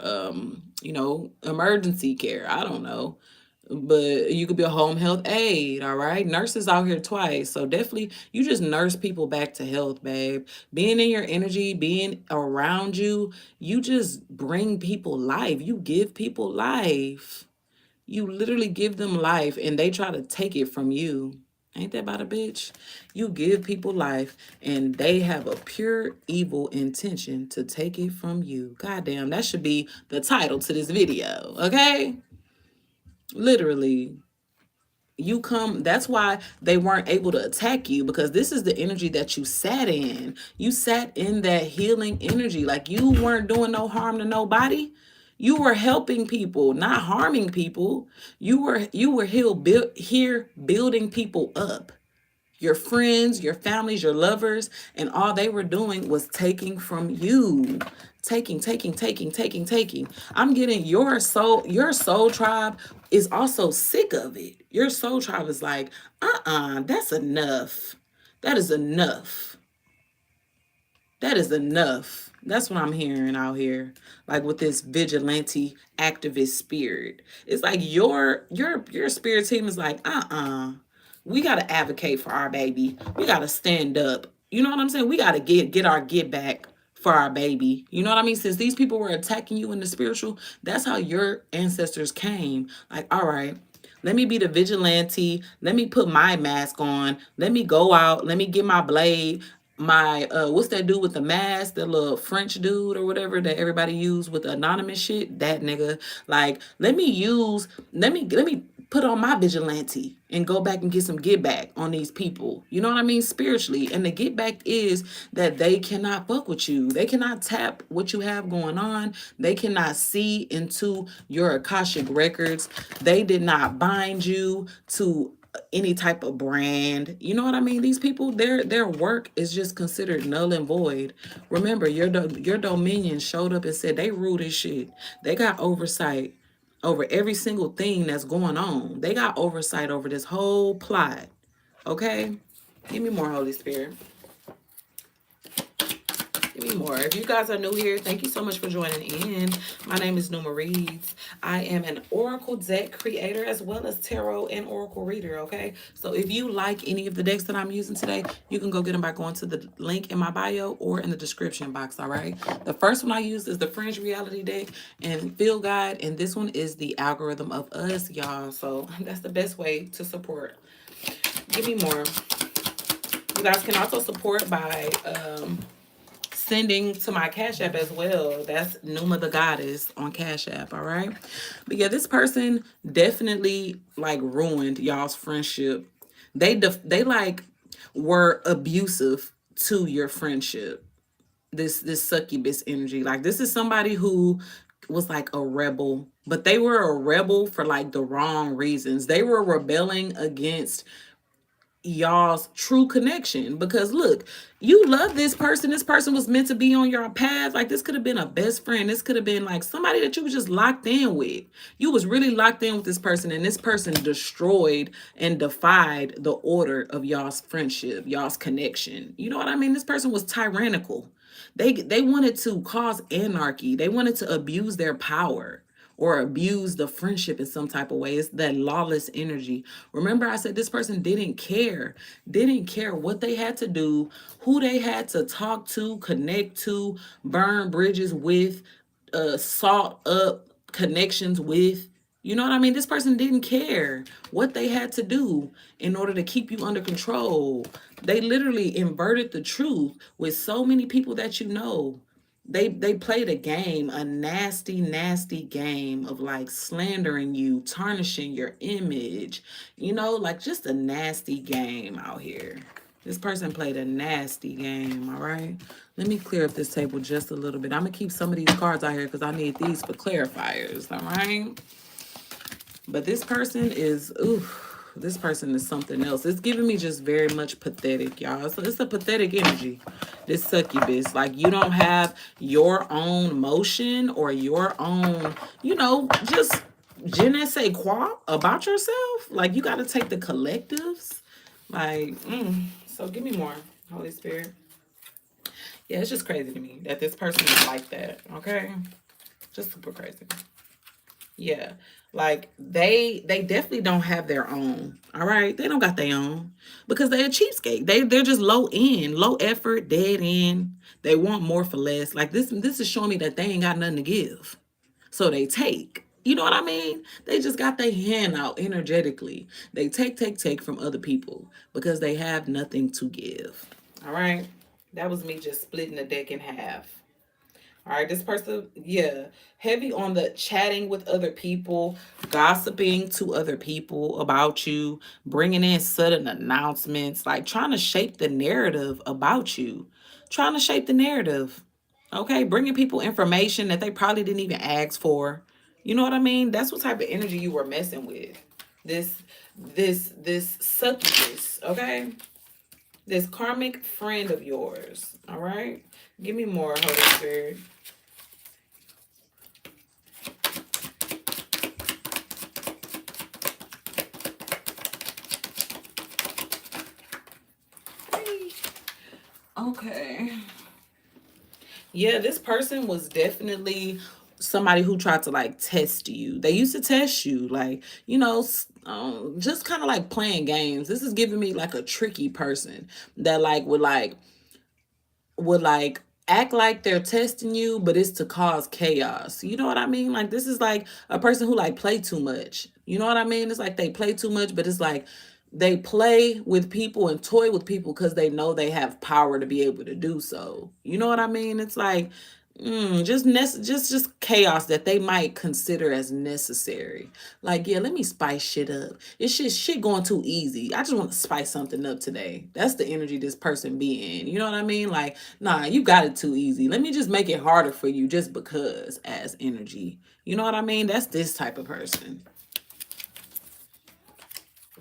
emergency care, I don't know. But you could be a home health aide, all right? Nurses out here twice. So definitely you just nurse people back to health, babe. Being in your energy, being around you, you just bring people life. You give people life. You literally give them life and they try to take it from you. Ain't that about a bitch? You give people life and they have a pure evil intention to take it from you. Goddamn, that should be the title to this video, okay? Literally. You come, that's why they weren't able to attack you, because this is the energy that you sat in. You sat in that healing energy. Like, you weren't doing no harm to nobody. You were helping people, not harming people. You were here building people up, your friends, your families, your lovers, and all they were doing was taking from you. Taking. I'm getting your soul tribe is also sick of it. Your soul tribe is like, that's enough. That is enough. That is enough. That's what I'm hearing out here. Like with this vigilante activist spirit. It's like your spirit team is like, we gotta advocate for our baby. We gotta stand up. You know what I'm saying? We gotta get our get back for our baby. You know what I mean? Since these people were attacking you in the spiritual, that's how your ancestors came. Like, all right, let me be the vigilante. Let me put my mask on. Let me go out. Let me get my blade. My what's that dude with the mask? The little French dude or whatever that everybody use with the anonymous shit. That nigga. Like, let me put on my vigilante and go back and get some get back on these people. You know what I mean? Spiritually. And the get back is that they cannot fuck with you. They cannot tap what you have going on. They cannot see into your Akashic records. They did not bind you to any type of brand. You know what I mean? These people, their work is just considered null and void. Remember, your dominion showed up and said they rule this shit. They got oversight over every single thing that's going on. They got oversight over this whole plot. Okay? Give me more, Holy Spirit. Give me more. If you guys are new here, thank you so much for joining in. My name is Neuma Reads. I am an Oracle deck creator as well as tarot and Oracle reader, okay? So if you like any of the decks that I'm using today, you can go get them by going to the link in my bio or in the description box, all right? The first one I use is the Fringe Reality deck and Field Guide, and this one is the Algorithm of Us, y'all. So that's the best way to support. Give me more. You guys can also support by sending to my Cash App as well. That's NeumatheGoddess on Cash App, all right? But yeah, this person definitely like ruined y'all's friendship. They like were abusive to your friendship. This succubus energy. Like this is somebody who was like a rebel, but they were a rebel for like the wrong reasons. They were rebelling against y'all's true connection, because look, you love this person was meant to be on your path. Like this could have been a best friend, this could have been like somebody that you was just locked in with. You was really locked in with this person, and this person destroyed and defied the order of y'all's friendship, y'all's connection. You know what I mean? This person was tyrannical. They wanted to cause anarchy. They wanted to abuse their power or abuse the friendship in some type of way. It's that lawless energy. Remember, I said this person didn't care what they had to do, who they had to talk to, connect to, burn bridges with, salt up connections with. You know what I mean? This person didn't care what they had to do in order to keep you under control. They literally inverted the truth with so many people that you know. They played a game, a nasty, nasty game of like slandering you, tarnishing your image, like just a nasty game out here. This person played a nasty game, all right? Let me clear up this table just a little bit. I'm gonna keep some of these cards out here because I need these for clarifiers, all right? But this person is, this person is something else. It's giving me just very much pathetic, y'all. So it's a pathetic energy, this succubus. Like you don't have your own motion or your own, just je ne sais quoi about yourself. Like you got to take the collectives. Like, so give me more, Holy Spirit. Yeah, it's just crazy to me that this person is like that, okay? Just super crazy. Yeah. Like they definitely don't have their own. All right. They don't got their own because they're a cheapskate. They're just low end, low effort, dead end. They want more for less. Like this is showing me that they ain't got nothing to give. So they take. You know what I mean? They just got their hand out energetically. They take from other people because they have nothing to give. All right. That was me just splitting the deck in half. All right, this person, yeah, heavy on the chatting with other people, gossiping to other people about you, bringing in sudden announcements, like trying to shape the narrative about you, trying to shape the narrative. Okay, bringing people information that they probably didn't even ask for. You know what I mean? That's what type of energy you were messing with. This succubus, okay? This karmic friend of yours, all right? Give me more, Holy Spirit. Okay. Yeah, this person was definitely somebody who tried to like test you. They used to test you, like, just kind of like playing games. This is giving me like a tricky person that like would act like they're testing you, but it's to cause chaos. You know what I mean? Like this is like a person who like play too much. You know what I mean? It's like they play too much, but it's like they play with people and toy with people because they know they have power to be able to do so. You know what I mean? It's like just chaos that they might consider as necessary. Like, yeah, let me spice shit up. It's just shit going too easy. I just want to spice something up today. That's the energy this person be in. You know what I mean? Like, nah, you got it too easy. Let me just make it harder for you just because as energy. You know what I mean? That's this type of person.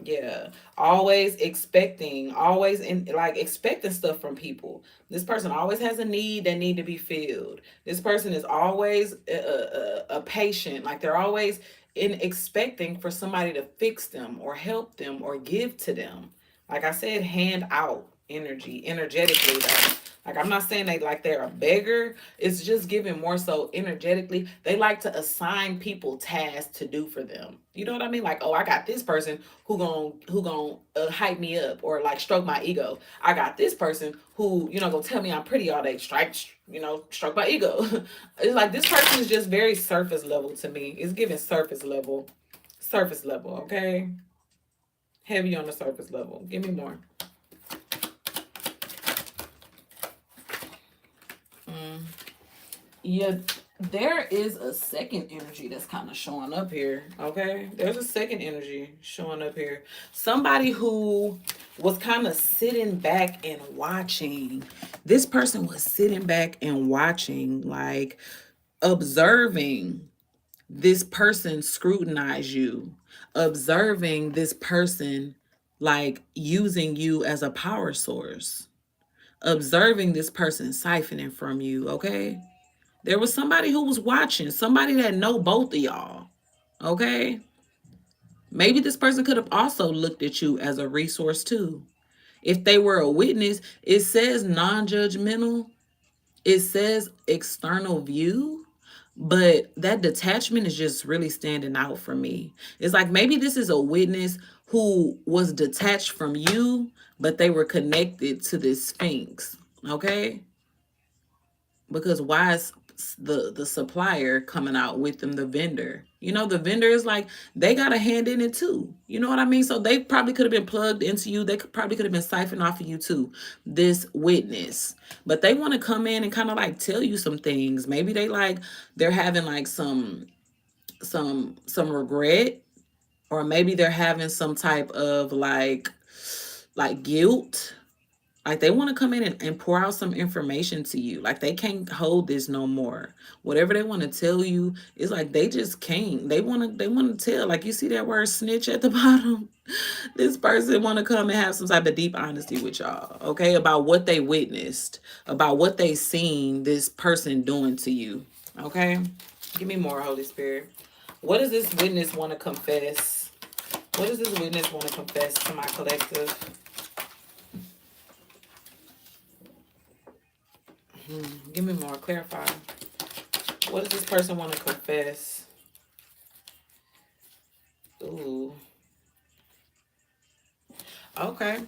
Yeah, always in like expecting stuff from people. This person always has a need that need to be filled. This person is always a patient. Like they're always in expecting for somebody to fix them or help them or give to them. Like I said, hand out energy, energetically though. Like I'm not saying they like they're a beggar. It's just giving more so energetically. They like to assign people tasks to do for them. You know what I mean? Like, oh, I got this person who gon' hype me up or like stroke my ego. I got this person who gonna tell me I'm pretty all day. Stroke my ego. It's like this person is just very surface level to me. It's giving surface level. Okay, heavy on the surface level. Give me more. Yeah, there is a second energy that's kind of showing up here. Okay, there's a second energy showing up here. Somebody who was kind of sitting back and watching. This person was sitting back and watching, like observing this person scrutinize you, observing this person like using you as a power source, observing this person siphoning from you. Okay, there was somebody who was watching, somebody that know both of y'all. Okay? Maybe this person could have also looked at you as a resource too. If they were a witness, it says non-judgmental, it says external view, but that detachment is just really standing out for me. It's like maybe this is a witness who was detached from you, but they were connected to this sphinx. Okay? Because why is the supplier coming out with them, the vendor? The vendor is like they got a hand in it too. You know what I mean? So they probably could have been plugged into you. They probably could have been siphoned off of you too, this witness. But they want to come in and kind of like tell you some things. Maybe they're having like some regret, or maybe they're having some type of like guilt. Like they want to come in and pour out some information to you. Like they can't hold this no more. Whatever they want to tell you, it's like they just can't. They want to tell. Like you see that word snitch at the bottom. This person want to come and have some type of deep honesty with y'all, okay? About what they witnessed, about what they seen this person doing to you. Okay? Give me more, Holy Spirit. What does this witness want to confess? What does this witness want to confess to my collective? Give me more. Clarify. What does this person want to confess? Ooh. Okay.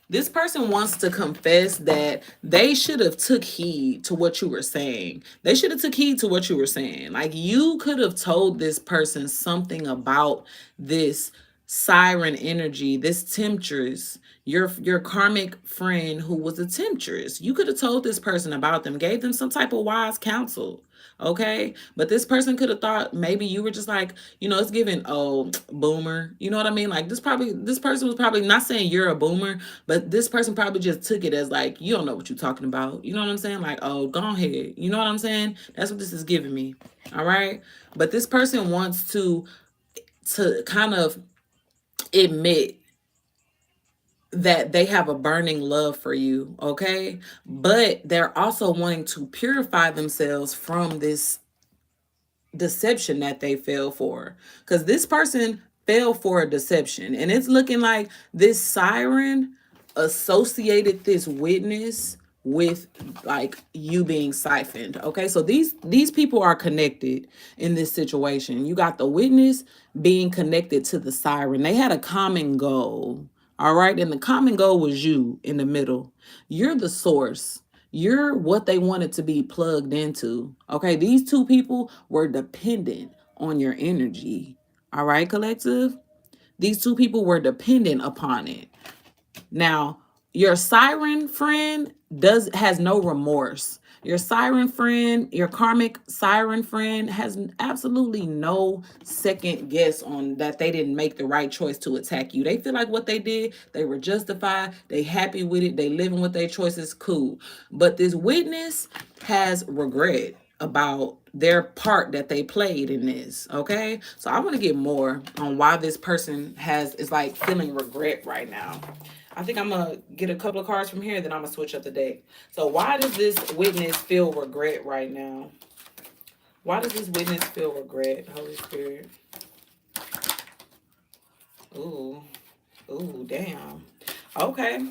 This person wants to confess that they should have took heed to what you were saying. They should have took heed to what you were saying. Like you could have told this person something about this siren energy, this temptress, your karmic friend who was a temptress. You could have told this person about them, gave them some type of wise counsel. Okay, but this person could have thought maybe you were just like, it's giving, oh, boomer. You know what I mean? Like this person was probably not saying you're a boomer, but this person probably just took it as like, you don't know what you're talking about. You know what I'm saying? Like, oh, go ahead. You know what I'm saying? That's what this is giving me. All right. But this person wants to kind of admit that they have a burning love for you, okay? But they're also wanting to purify themselves from this deception that they fell for. Because this person fell for a deception. And it's looking like this siren associated this witness with like you being siphoned. Okay, so these people are connected in this situation. You got the witness being connected to the siren. They had a common goal. All right, and the common goal was you in the middle. You're the source. You're what they wanted to be plugged into. Okay, these two people were dependent on your energy. All right, collective. These two people were dependent upon it. Now, your siren friend has no remorse. Your siren friend, your karmic siren friend has absolutely no second guess on that they didn't make the right choice to attack you. They feel like what they did, they were justified, they happy with it, they living with their choices, cool. But this witness has regret about their part that they played in this. Okay, so I want to get more on why this person is like feeling regret right now. I think I'm gonna get a couple of cards from here, then I'm gonna switch up the deck. So why does this witness feel regret right now? Why does this witness feel regret, Holy Spirit? Ooh, ooh, damn. Okay.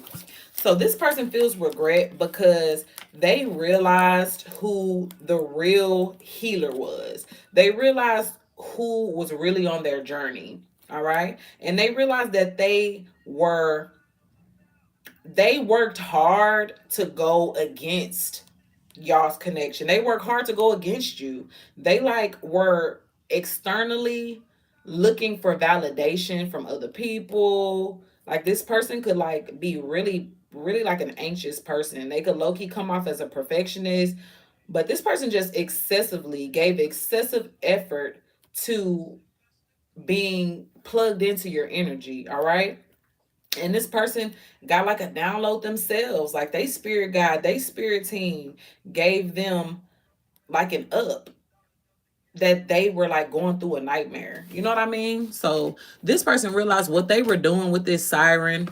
So this person feels regret because they realized who the real healer was. They realized who was really on their journey. All right. And they realized that they worked hard to go against y'all's connection. They worked hard to go against you. They like were externally looking for validation from other people. Like this person could like be really, really like an anxious person. They could low key come off as a perfectionist, but this person just gave excessive effort to being plugged into your energy. All right. And this person got like a download themselves. Like they spirit guide, they spirit team gave them like an up that they were like going through a nightmare. You know what I mean? So this person realized what they were doing with this siren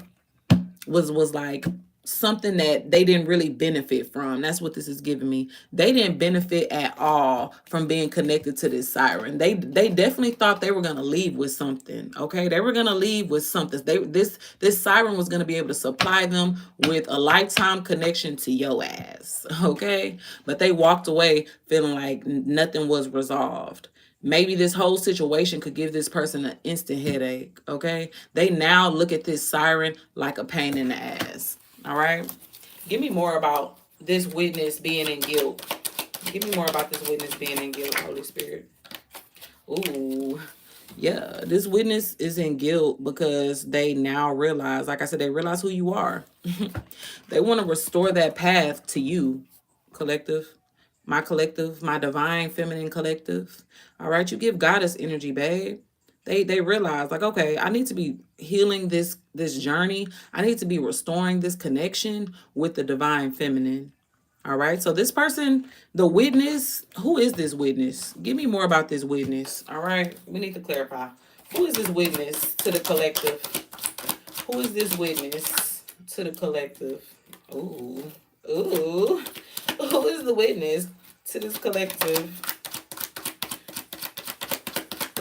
was like something that they didn't really benefit from. That's what this is giving me. They didn't benefit at all from being connected to this siren. They definitely thought they were gonna leave with something. Okay, they were gonna leave with something. This siren was gonna be able to supply them with a lifetime connection to your ass. Okay, but they walked away feeling like nothing was resolved. Maybe this whole situation could give this person an instant headache. Okay. They now look at this siren like a pain in the ass. All right. Give me more about this witness being in guilt. Give me more about this witness being in guilt, Holy Spirit. Ooh. Yeah, this witness is in guilt because they now realize, like I said, they realize who you are. They want to restore that path to you, collective. My divine feminine collective. All right, you give goddess energy, babe. They realize like, okay, I need to be healing this journey. I need to be restoring this connection with the divine feminine. All right. So this person, the witness, who is this witness? Give me more about this witness. All right. We need to clarify. Who is this witness to the collective? Who is this witness to the collective? Ooh. Ooh. Who is the witness to this collective?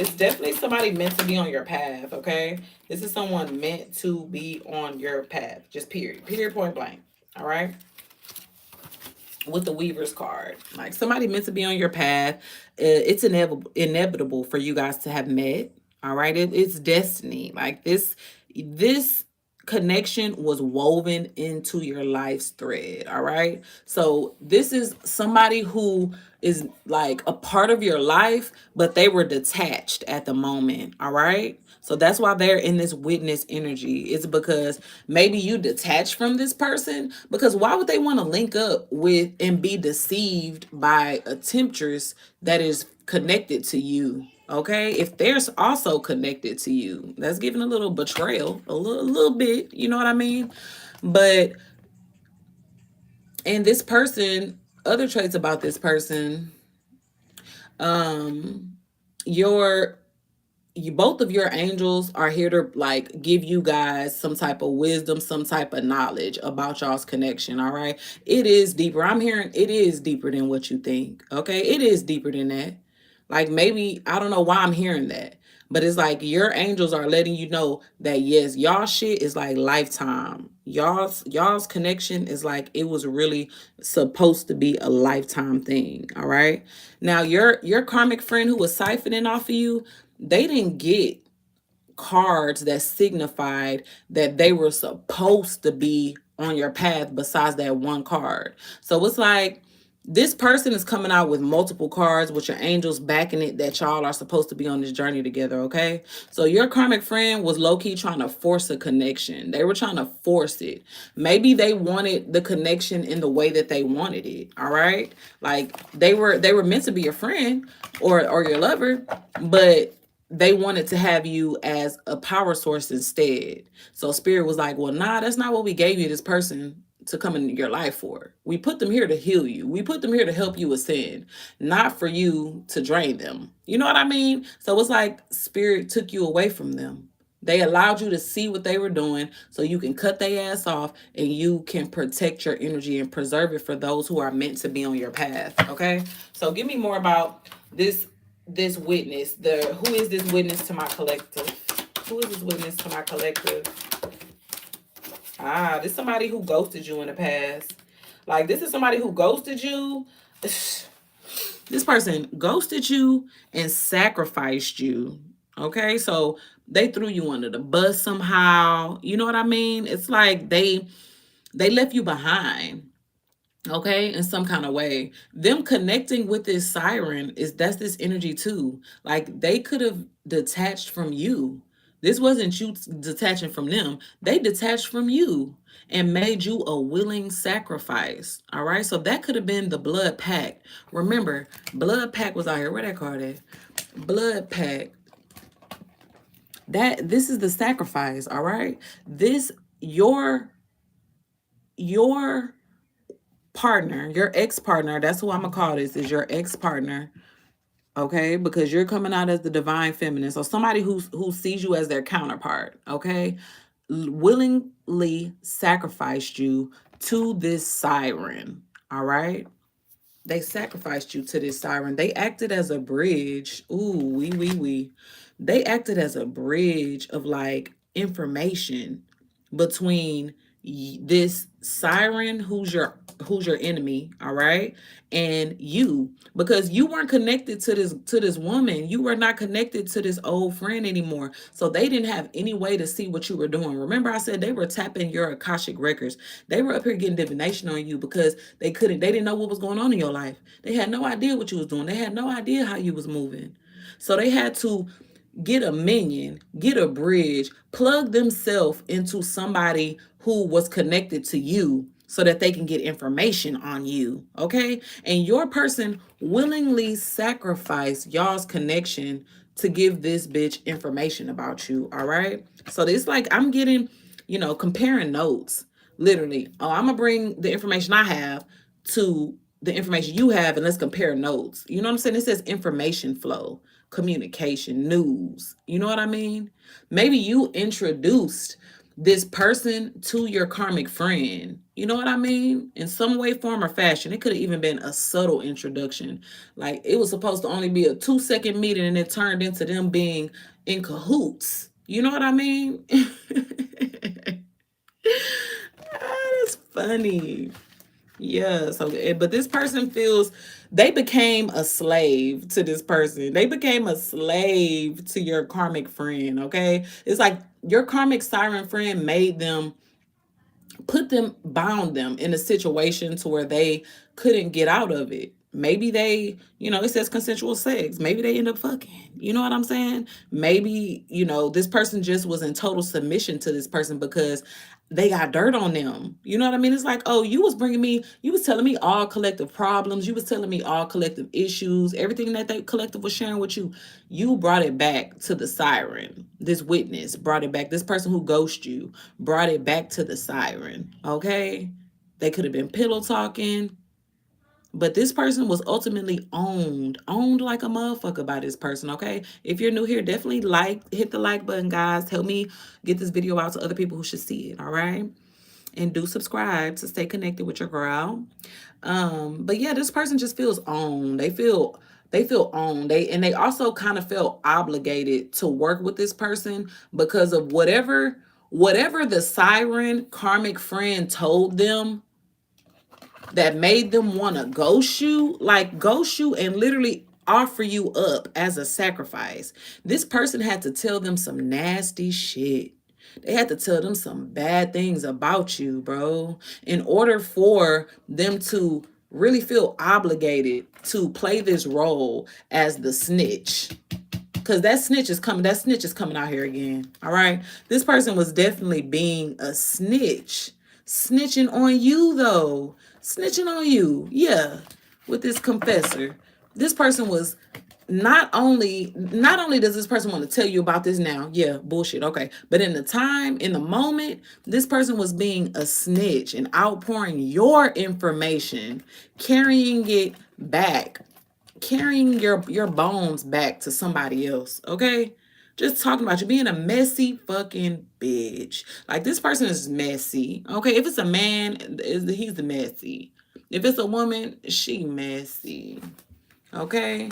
It's definitely somebody meant to be on your path, okay? This is someone meant to be on your path. Just period. Period, point blank. All right? With the Weaver's card. Like somebody meant to be on your path. It's inevitable for you guys to have met. All right? It's destiny. Like this connection was woven into your life's thread. All right? So this is somebody who is like a part of your life, but they were detached at the moment. All right? So that's why they're in this witness energy. It's because maybe you detach from this person, because why would they want to link up with and be deceived by a temptress that is connected to you? Okay, if they're also connected to you, that's giving a little betrayal, a little bit, you know what I mean? But and this person, other traits about this person, your both of your angels are here to like give you guys some type of wisdom, some type of knowledge about y'all's connection. All right, it is deeper. I'm hearing it is deeper than what you think. Okay, it is deeper than that. Like maybe I don't know why I'm hearing that, But it's like your angels are letting you know that yes, y'all shit is like lifetime. Y'all's connection is like it was really supposed to be a lifetime thing. All right. Now your karmic friend who was siphoning off of you, they didn't get cards that signified that they were supposed to be on your path besides that one card. So it's like this person is coming out with multiple cards with your angels backing it that y'all are supposed to be on this journey together, okay? So your karmic friend was low-key trying to force a connection. They were trying to force it. Maybe they wanted the connection in the way that they wanted it, all right? Like they were meant to be your friend or your lover, but they wanted to have you as a power source instead. So spirit was like, well, nah, that's not what we gave you this person to come in your life for. We put them here to heal you. We put them here to help you ascend, not for you to drain them. You know what I mean? So it's like spirit took you away from them. They allowed you to see what they were doing so you can cut their ass off and you can protect your energy and preserve it for those who are meant to be on your path. Okay? So give me more about this witness. Who is this witness to my collective? Who is this witness to my collective? Ah, this is somebody who ghosted you in the past. Like this is somebody who ghosted you. This person ghosted you and sacrificed you. Okay, so they threw you under the bus somehow. You know what I mean? It's like they left you behind, okay, in some kind of way. Them connecting with this siren that's this energy too. Like they could have detached from you. This wasn't you detaching from them. They detached from you and made you a willing sacrifice. All right, so that could have been the blood pact. Remember, blood pact was out here. Where that card at? Blood pact. This is the sacrifice. All right, this your partner, your ex-partner, that's who I'm gonna call this, is your ex-partner, okay? Because you're coming out as the divine feminine. So somebody who sees you as their counterpart, okay? Willingly sacrificed you to this siren, all right? They sacrificed you to this siren. They acted as a bridge. Ooh, we. They acted as a bridge of like information between this siren who's your enemy, all right, and you, because you weren't connected to this woman. You were not connected to this old friend anymore, so they didn't have any way to see what you were doing. Remember I said they were tapping your akashic records. They were up here getting divination on you because they didn't know what was going on in your life. They had no idea what you was doing. They had no idea how you was moving, so they had to get a minion, get a bridge, plug themselves into somebody who was connected to you so that they can get information on you, okay? And your person willingly sacrificed y'all's connection to give this bitch information about you, all right? So it's like I'm getting, comparing notes, literally. Oh, I'm gonna bring the information I have to the information you have and let's compare notes. You know what I'm saying? It says information flow, communication, news. You know what I mean? Maybe you introduced this person to your karmic friend. You know what I mean? In some way, form, or fashion. It could have even been a subtle introduction. Like it was supposed to only be a 2-second meeting and it turned into them being in cahoots. You know what I mean? That's funny. Yeah, so but this person feels they became a slave to this person. They became a slave to your karmic friend, okay? It's like your karmic siren friend made them bound them in a situation to where they couldn't get out of it. Maybe they, it says consensual sex. Maybe they end up fucking. You know what I'm saying? Maybe, this person just was in total submission to this person because they got dirt on them. You know what I mean? It's like, oh, you was telling me all collective problems. You was telling me all collective issues. Everything that they collective was sharing with you, you brought it back to the siren. This witness brought it back. This person who ghosted you brought it back to the siren. Okay? They could have been pillow talking. But this person was ultimately owned like a motherfucker by this person, okay? If you're new here, definitely hit the like button, guys. Help me get this video out to other people who should see it, all right? And do subscribe to stay connected with your girl. But yeah, this person just feels owned. They feel They feel owned. They also kind of feel obligated to work with this person because of whatever the siren karmic friend told them that made them want to ghost you and literally offer you up as a sacrifice. This person had to tell them some nasty shit. They had to tell them some bad things about you, bro, in order for them to really feel obligated to play this role as the snitch. Cause that snitch is coming out here again. All right. This person was definitely being a snitch. Snitching on you though. Snitching on you. Yeah. With this confessor. This person was not only does this person want to tell you about this now, yeah, bullshit, okay. But in the moment, this person was being a snitch and outpouring your information, carrying it back, carrying your bones back to somebody else, okay? Just talking about you being a messy fucking bitch. Like this person is messy, okay? If it's a man, he's the messy. If it's a woman, she messy, okay?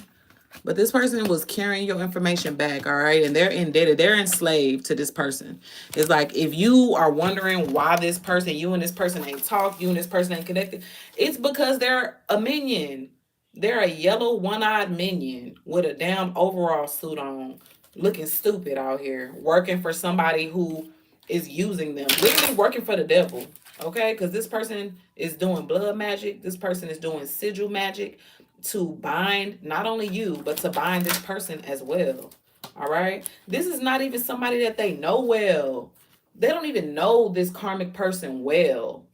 But this person was carrying your information back, all right? And they're indebted. They're enslaved to this person. It's like if you are wondering why this person, you and this person ain't talk, you and this person ain't connected, it's because they're a minion. They're a yellow one-eyed minion with a damn overall suit on, looking stupid out here, working for somebody who is using them, literally working for the devil. Okay, because this person is doing blood magic. This person is doing sigil magic to bind not only you, but to bind this person as well. All right. This is not even somebody that they know well. They don't even know this karmic person well.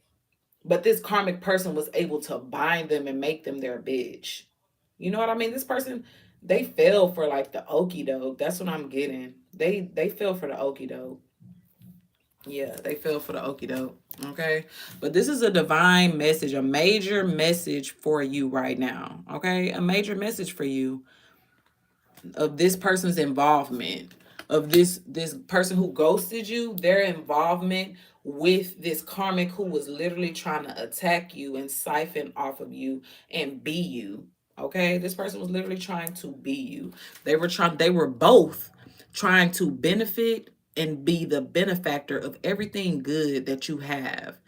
But this karmic person was able to bind them and make them their bitch. You know what I mean? This person, they fell for like the okie doke. That's what I'm getting. They fell for the okie doke. Yeah, they fell for the okie doke. Okay. But this is a divine message, a major message for you right now. Okay. A major message for you of this person's involvement, of this person who ghosted you, their involvement with this karmic who was literally trying to attack you and siphon off of you and be you. Okay, this person was literally trying to be you. They were both trying to benefit and be the benefactor of everything good that you have,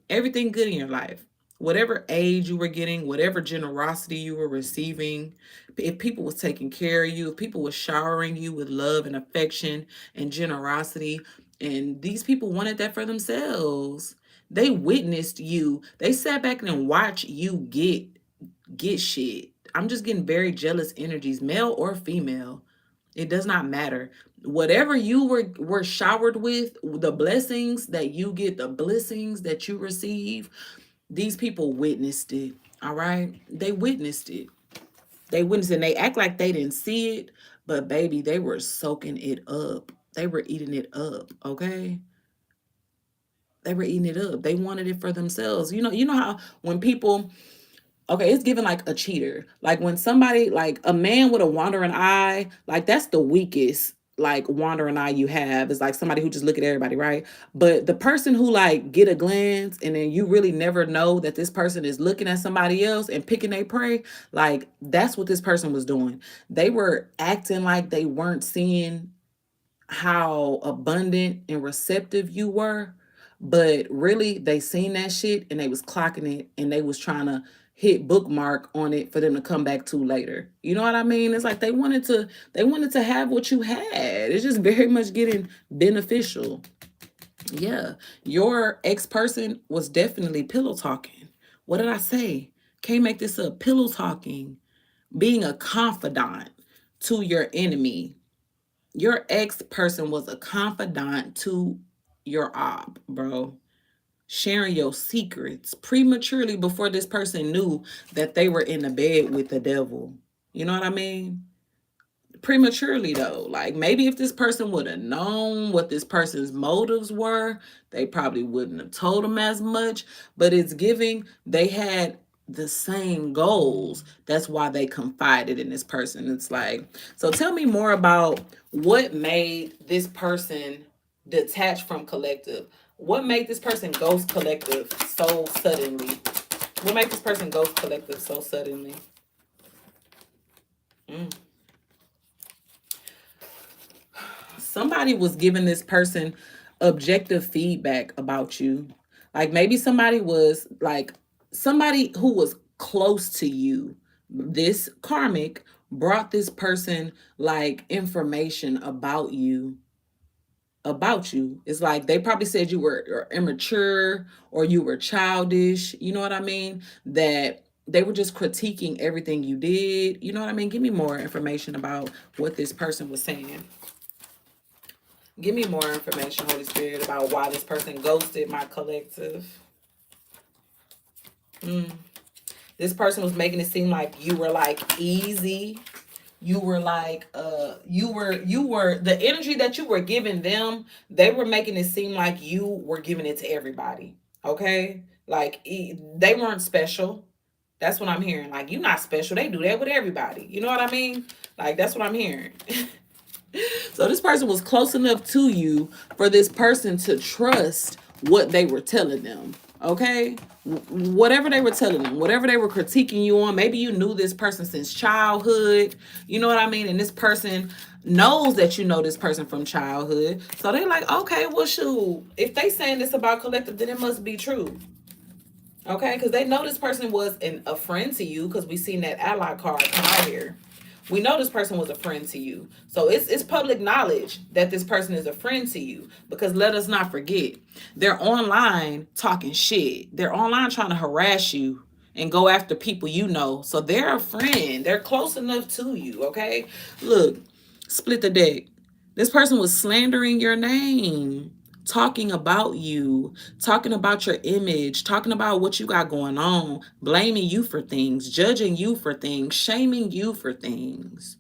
everything good in your life, whatever age you were getting, whatever generosity you were receiving. If people was taking care of you, if people was showering you with love and affection and generosity, and these people wanted that for themselves. They witnessed you. They sat back and watched you get shit. I'm just getting very jealous energies, male or female. It does not matter. Whatever you were showered with, the blessings that you get, the blessings that you receive, these people witnessed it. All right? They witnessed it. They witnessed it and they act like they didn't see it, but baby, they were soaking it up. They were eating it up, okay? They were eating it up. They wanted it for themselves. You know how when people, okay, it's given like a cheater. Like when somebody, like a man with a wandering eye, like that's the weakest like wandering eye you have, is like somebody who just look at everybody, right? But the person who like get a glance and then you really never know that this person is looking at somebody else and picking their prey, like that's what this person was doing. They were acting like they weren't seeing how abundant and receptive you were, but really they seen that shit and they was clocking it and they was trying to hit bookmark on it for them to come back to later. You know what I mean? It's like they wanted to have what you had. It's just very much getting beneficial. Yeah, your ex-person was definitely pillow talking. What did I say? Can't make this up. Pillow talking, being a confidant to your enemy. Your ex person was a confidant to your op, bro. Sharing your secrets prematurely before this person knew that they were in the bed with the devil. You know what I mean? Prematurely though, like maybe if this person would have known what this person's motives were, they probably wouldn't have told them as much. But it's giving they had the same goals. That's why they confided in this person. It's like, so tell me more about what made this person detach from collective. What made this person ghost collective so suddenly? What made this person ghost collective so suddenly? Somebody was giving this person objective feedback about you. Like maybe somebody was like, somebody who was close to you. This karmic brought this person like information about you. About you. It's like they probably said you were immature or you were childish. You know what I mean? That they were just critiquing everything you did. You know what I mean? Give me more information about what this person was saying. Give me more information, Holy Spirit, about why this person ghosted my collective. This person was making it seem like you were like easy. You were like, you were the energy that you were giving them. They were making it seem like you were giving it to everybody. Okay, like they weren't special. That's what I'm hearing. Like you're not special. They do that with everybody. You know what I mean? Like that's what I'm hearing. So this person was close enough to you for this person to trust what they were telling them. Okay? Whatever they were telling them, whatever they were critiquing you on, maybe you knew this person since childhood. You know what I mean? And this person knows that you know this person from childhood. So they're like, okay, well, shoot. If they saying this about collective, then it must be true. Okay? Because they know this person was a friend to you because we seen that ally card come out here. We know this person was a friend to you. So it's public knowledge that this person is a friend to you. Because let us not forget, they're online talking shit. They're online trying to harass you and go after people you know. So they're a friend. They're close enough to you, okay? Look, split the deck. This person was slandering your name, talking about you, talking about your image, talking about what you got going on, blaming you for things, judging you for things, shaming you for things.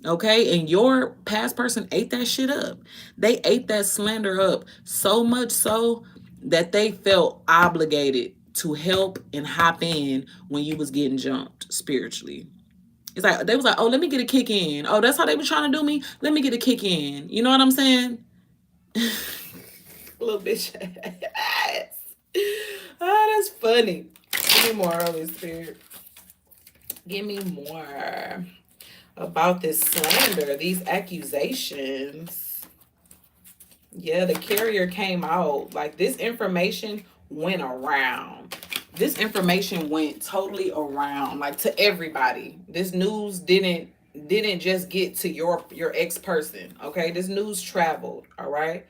Okay? And your past person ate that shit up. They ate that slander up so much so that they felt obligated to help and hop in when you was getting jumped spiritually. It's like they was like, oh, let me get a kick in. Oh, that's how they were trying to do me. Let me get a kick in. You know what I'm saying? Little bitch ass. Oh, that's funny. Give me more, Holy Spirit. Give me more about this slander, these accusations. Yeah, the carrier came out. Like this information went around. This information went totally around, like to everybody. This news didn't just get to your ex person. Okay, this news traveled. All right,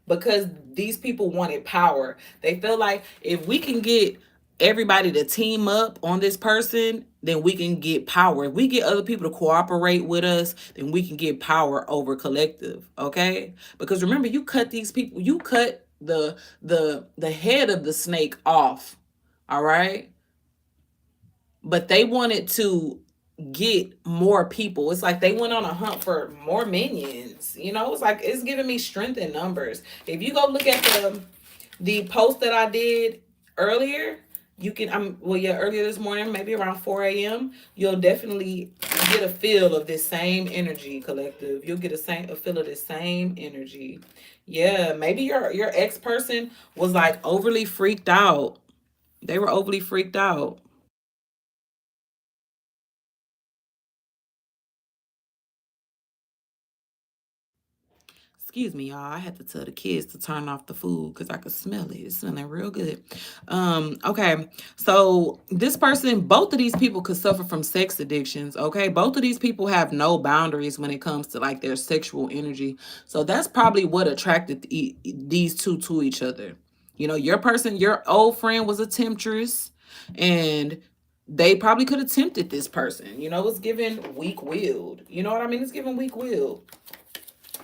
because these people wanted power. They feel like if we can get everybody to team up on this person, then we can get power. If we get other people to cooperate with us, then we can get power over collective. Okay? Because remember, you cut these people, you cut the head of the snake off. All right? But they wanted to get more people. It's like they went on a hunt for more minions. You know, it's like it's giving me strength in numbers. If you go look at the post that I did earlier, you can earlier this morning, maybe around 4 a.m., you'll definitely get a feel of this same energy, collective. You'll get a feel of this same energy. Yeah, maybe your ex person was like overly freaked out. They were overly freaked out. Excuse me, y'all. I had to tell the kids to turn off the food because I could smell it. It's smelling real good. Okay. So this person, both of these people could suffer from sex addictions. Okay. Both of these people have no boundaries when it comes to like their sexual energy. So that's probably what attracted these two to each other. You know, your person, your old friend was a temptress, and they probably could have tempted this person. You know, it's giving weak willed. You know what I mean? It's giving weak willed.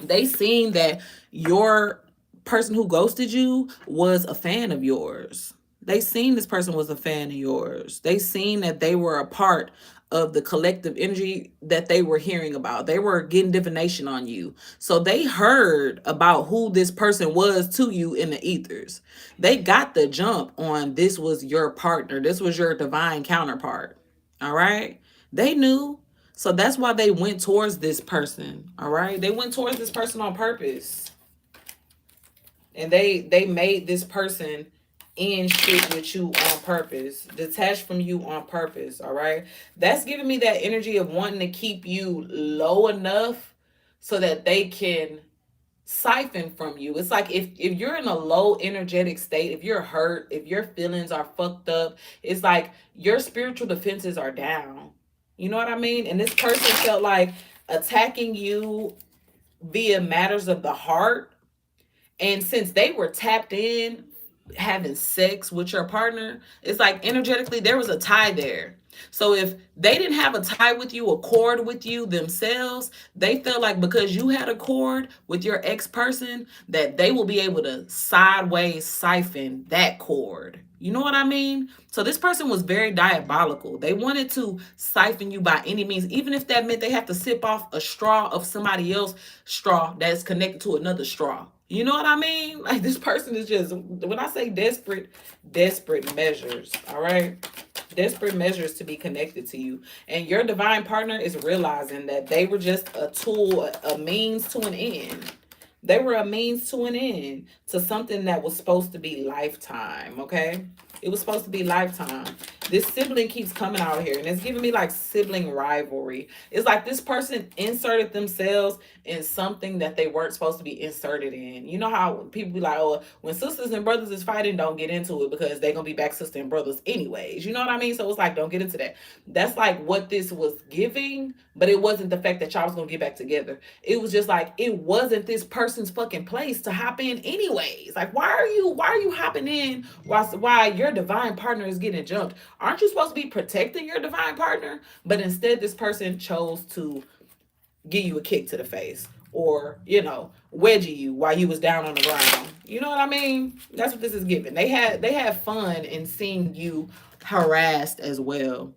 They seen that your person who ghosted you was a fan of yours. They seen this person was a fan of yours. They seen that they were a part of the collective energy that they were hearing about. They were getting divination on you. So they heard about who this person was to you in the ethers. They got the jump on this was your partner. This was your divine counterpart. All right? They knew. So that's why they went towards this person. All right? They went towards this person on purpose. And they made this person end shit with you on purpose, detach from you on purpose. All right, that's giving me that energy of wanting to keep you low enough so that they can siphon from you. It's like if you're in a low energetic state, if you're hurt, if your feelings are fucked up, it's like your spiritual defenses are down. You know what I mean? And this person felt like attacking you via matters of the heart, and since they were tapped in, having sex with your partner, it's like energetically there was a tie there. So if they didn't have a tie with you, a cord with you themselves, they felt like because you had a cord with your ex person, that they will be able to sideways siphon that cord. You know what I mean? So this person was very diabolical. They wanted to siphon you by any means, even if that meant they have to sip off a straw of somebody else's straw that's connected to another straw. You know what I mean? Like this person is just, when I say desperate, desperate measures, all right? Desperate measures to be connected to you. And your divine partner is realizing that they were just a tool, a means to an end. They were a means to an end to something that was supposed to be lifetime, okay? It was supposed to be lifetime. This sibling keeps coming out here and it's giving me like sibling rivalry. It's like this person inserted themselves in something that they weren't supposed to be inserted in. You know how people be like, oh, when sisters and brothers is fighting, don't get into it because they're going to be back sister and brothers anyways. You know what I mean? So it's like, don't get into that. That's like what this was giving, but it wasn't the fact that y'all was going to get back together. It was just like, it wasn't this person's fucking place to hop in anyways. Like, why are you hopping in why your divine partner is getting jumped? Aren't you supposed to be protecting your divine partner? But instead, this person chose to give you a kick to the face or, wedgie you while you was down on the ground. You know what I mean? That's what this is giving. They had fun in seeing you harassed as well.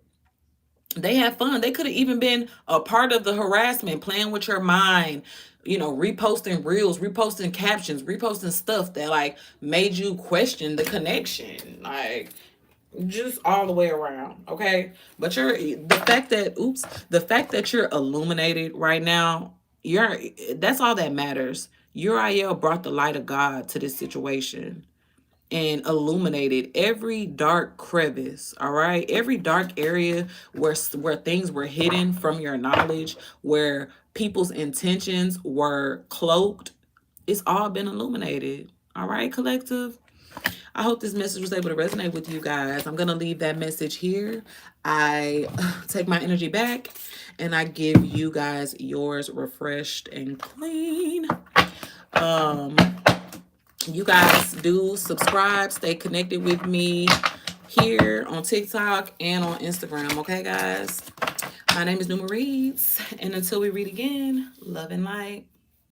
They had fun. They could have even been a part of the harassment, playing with your mind, reposting reels, reposting captions, reposting stuff that like made you question the connection. Like just all the way around, okay? But the fact that you're illuminated right now, that's all that matters. Uriel brought the light of God to this situation and illuminated every dark crevice, all right? Every dark area where things were hidden from your knowledge, where people's intentions were cloaked, it's all been illuminated. All right, collective? I hope this message was able to resonate with you guys. I'm going to leave that message here. I take my energy back and I give you guys yours refreshed and clean. You guys do subscribe, stay connected with me here on TikTok and on Instagram. Okay, guys? My name is Neuma Reads. And until we read again, love and light.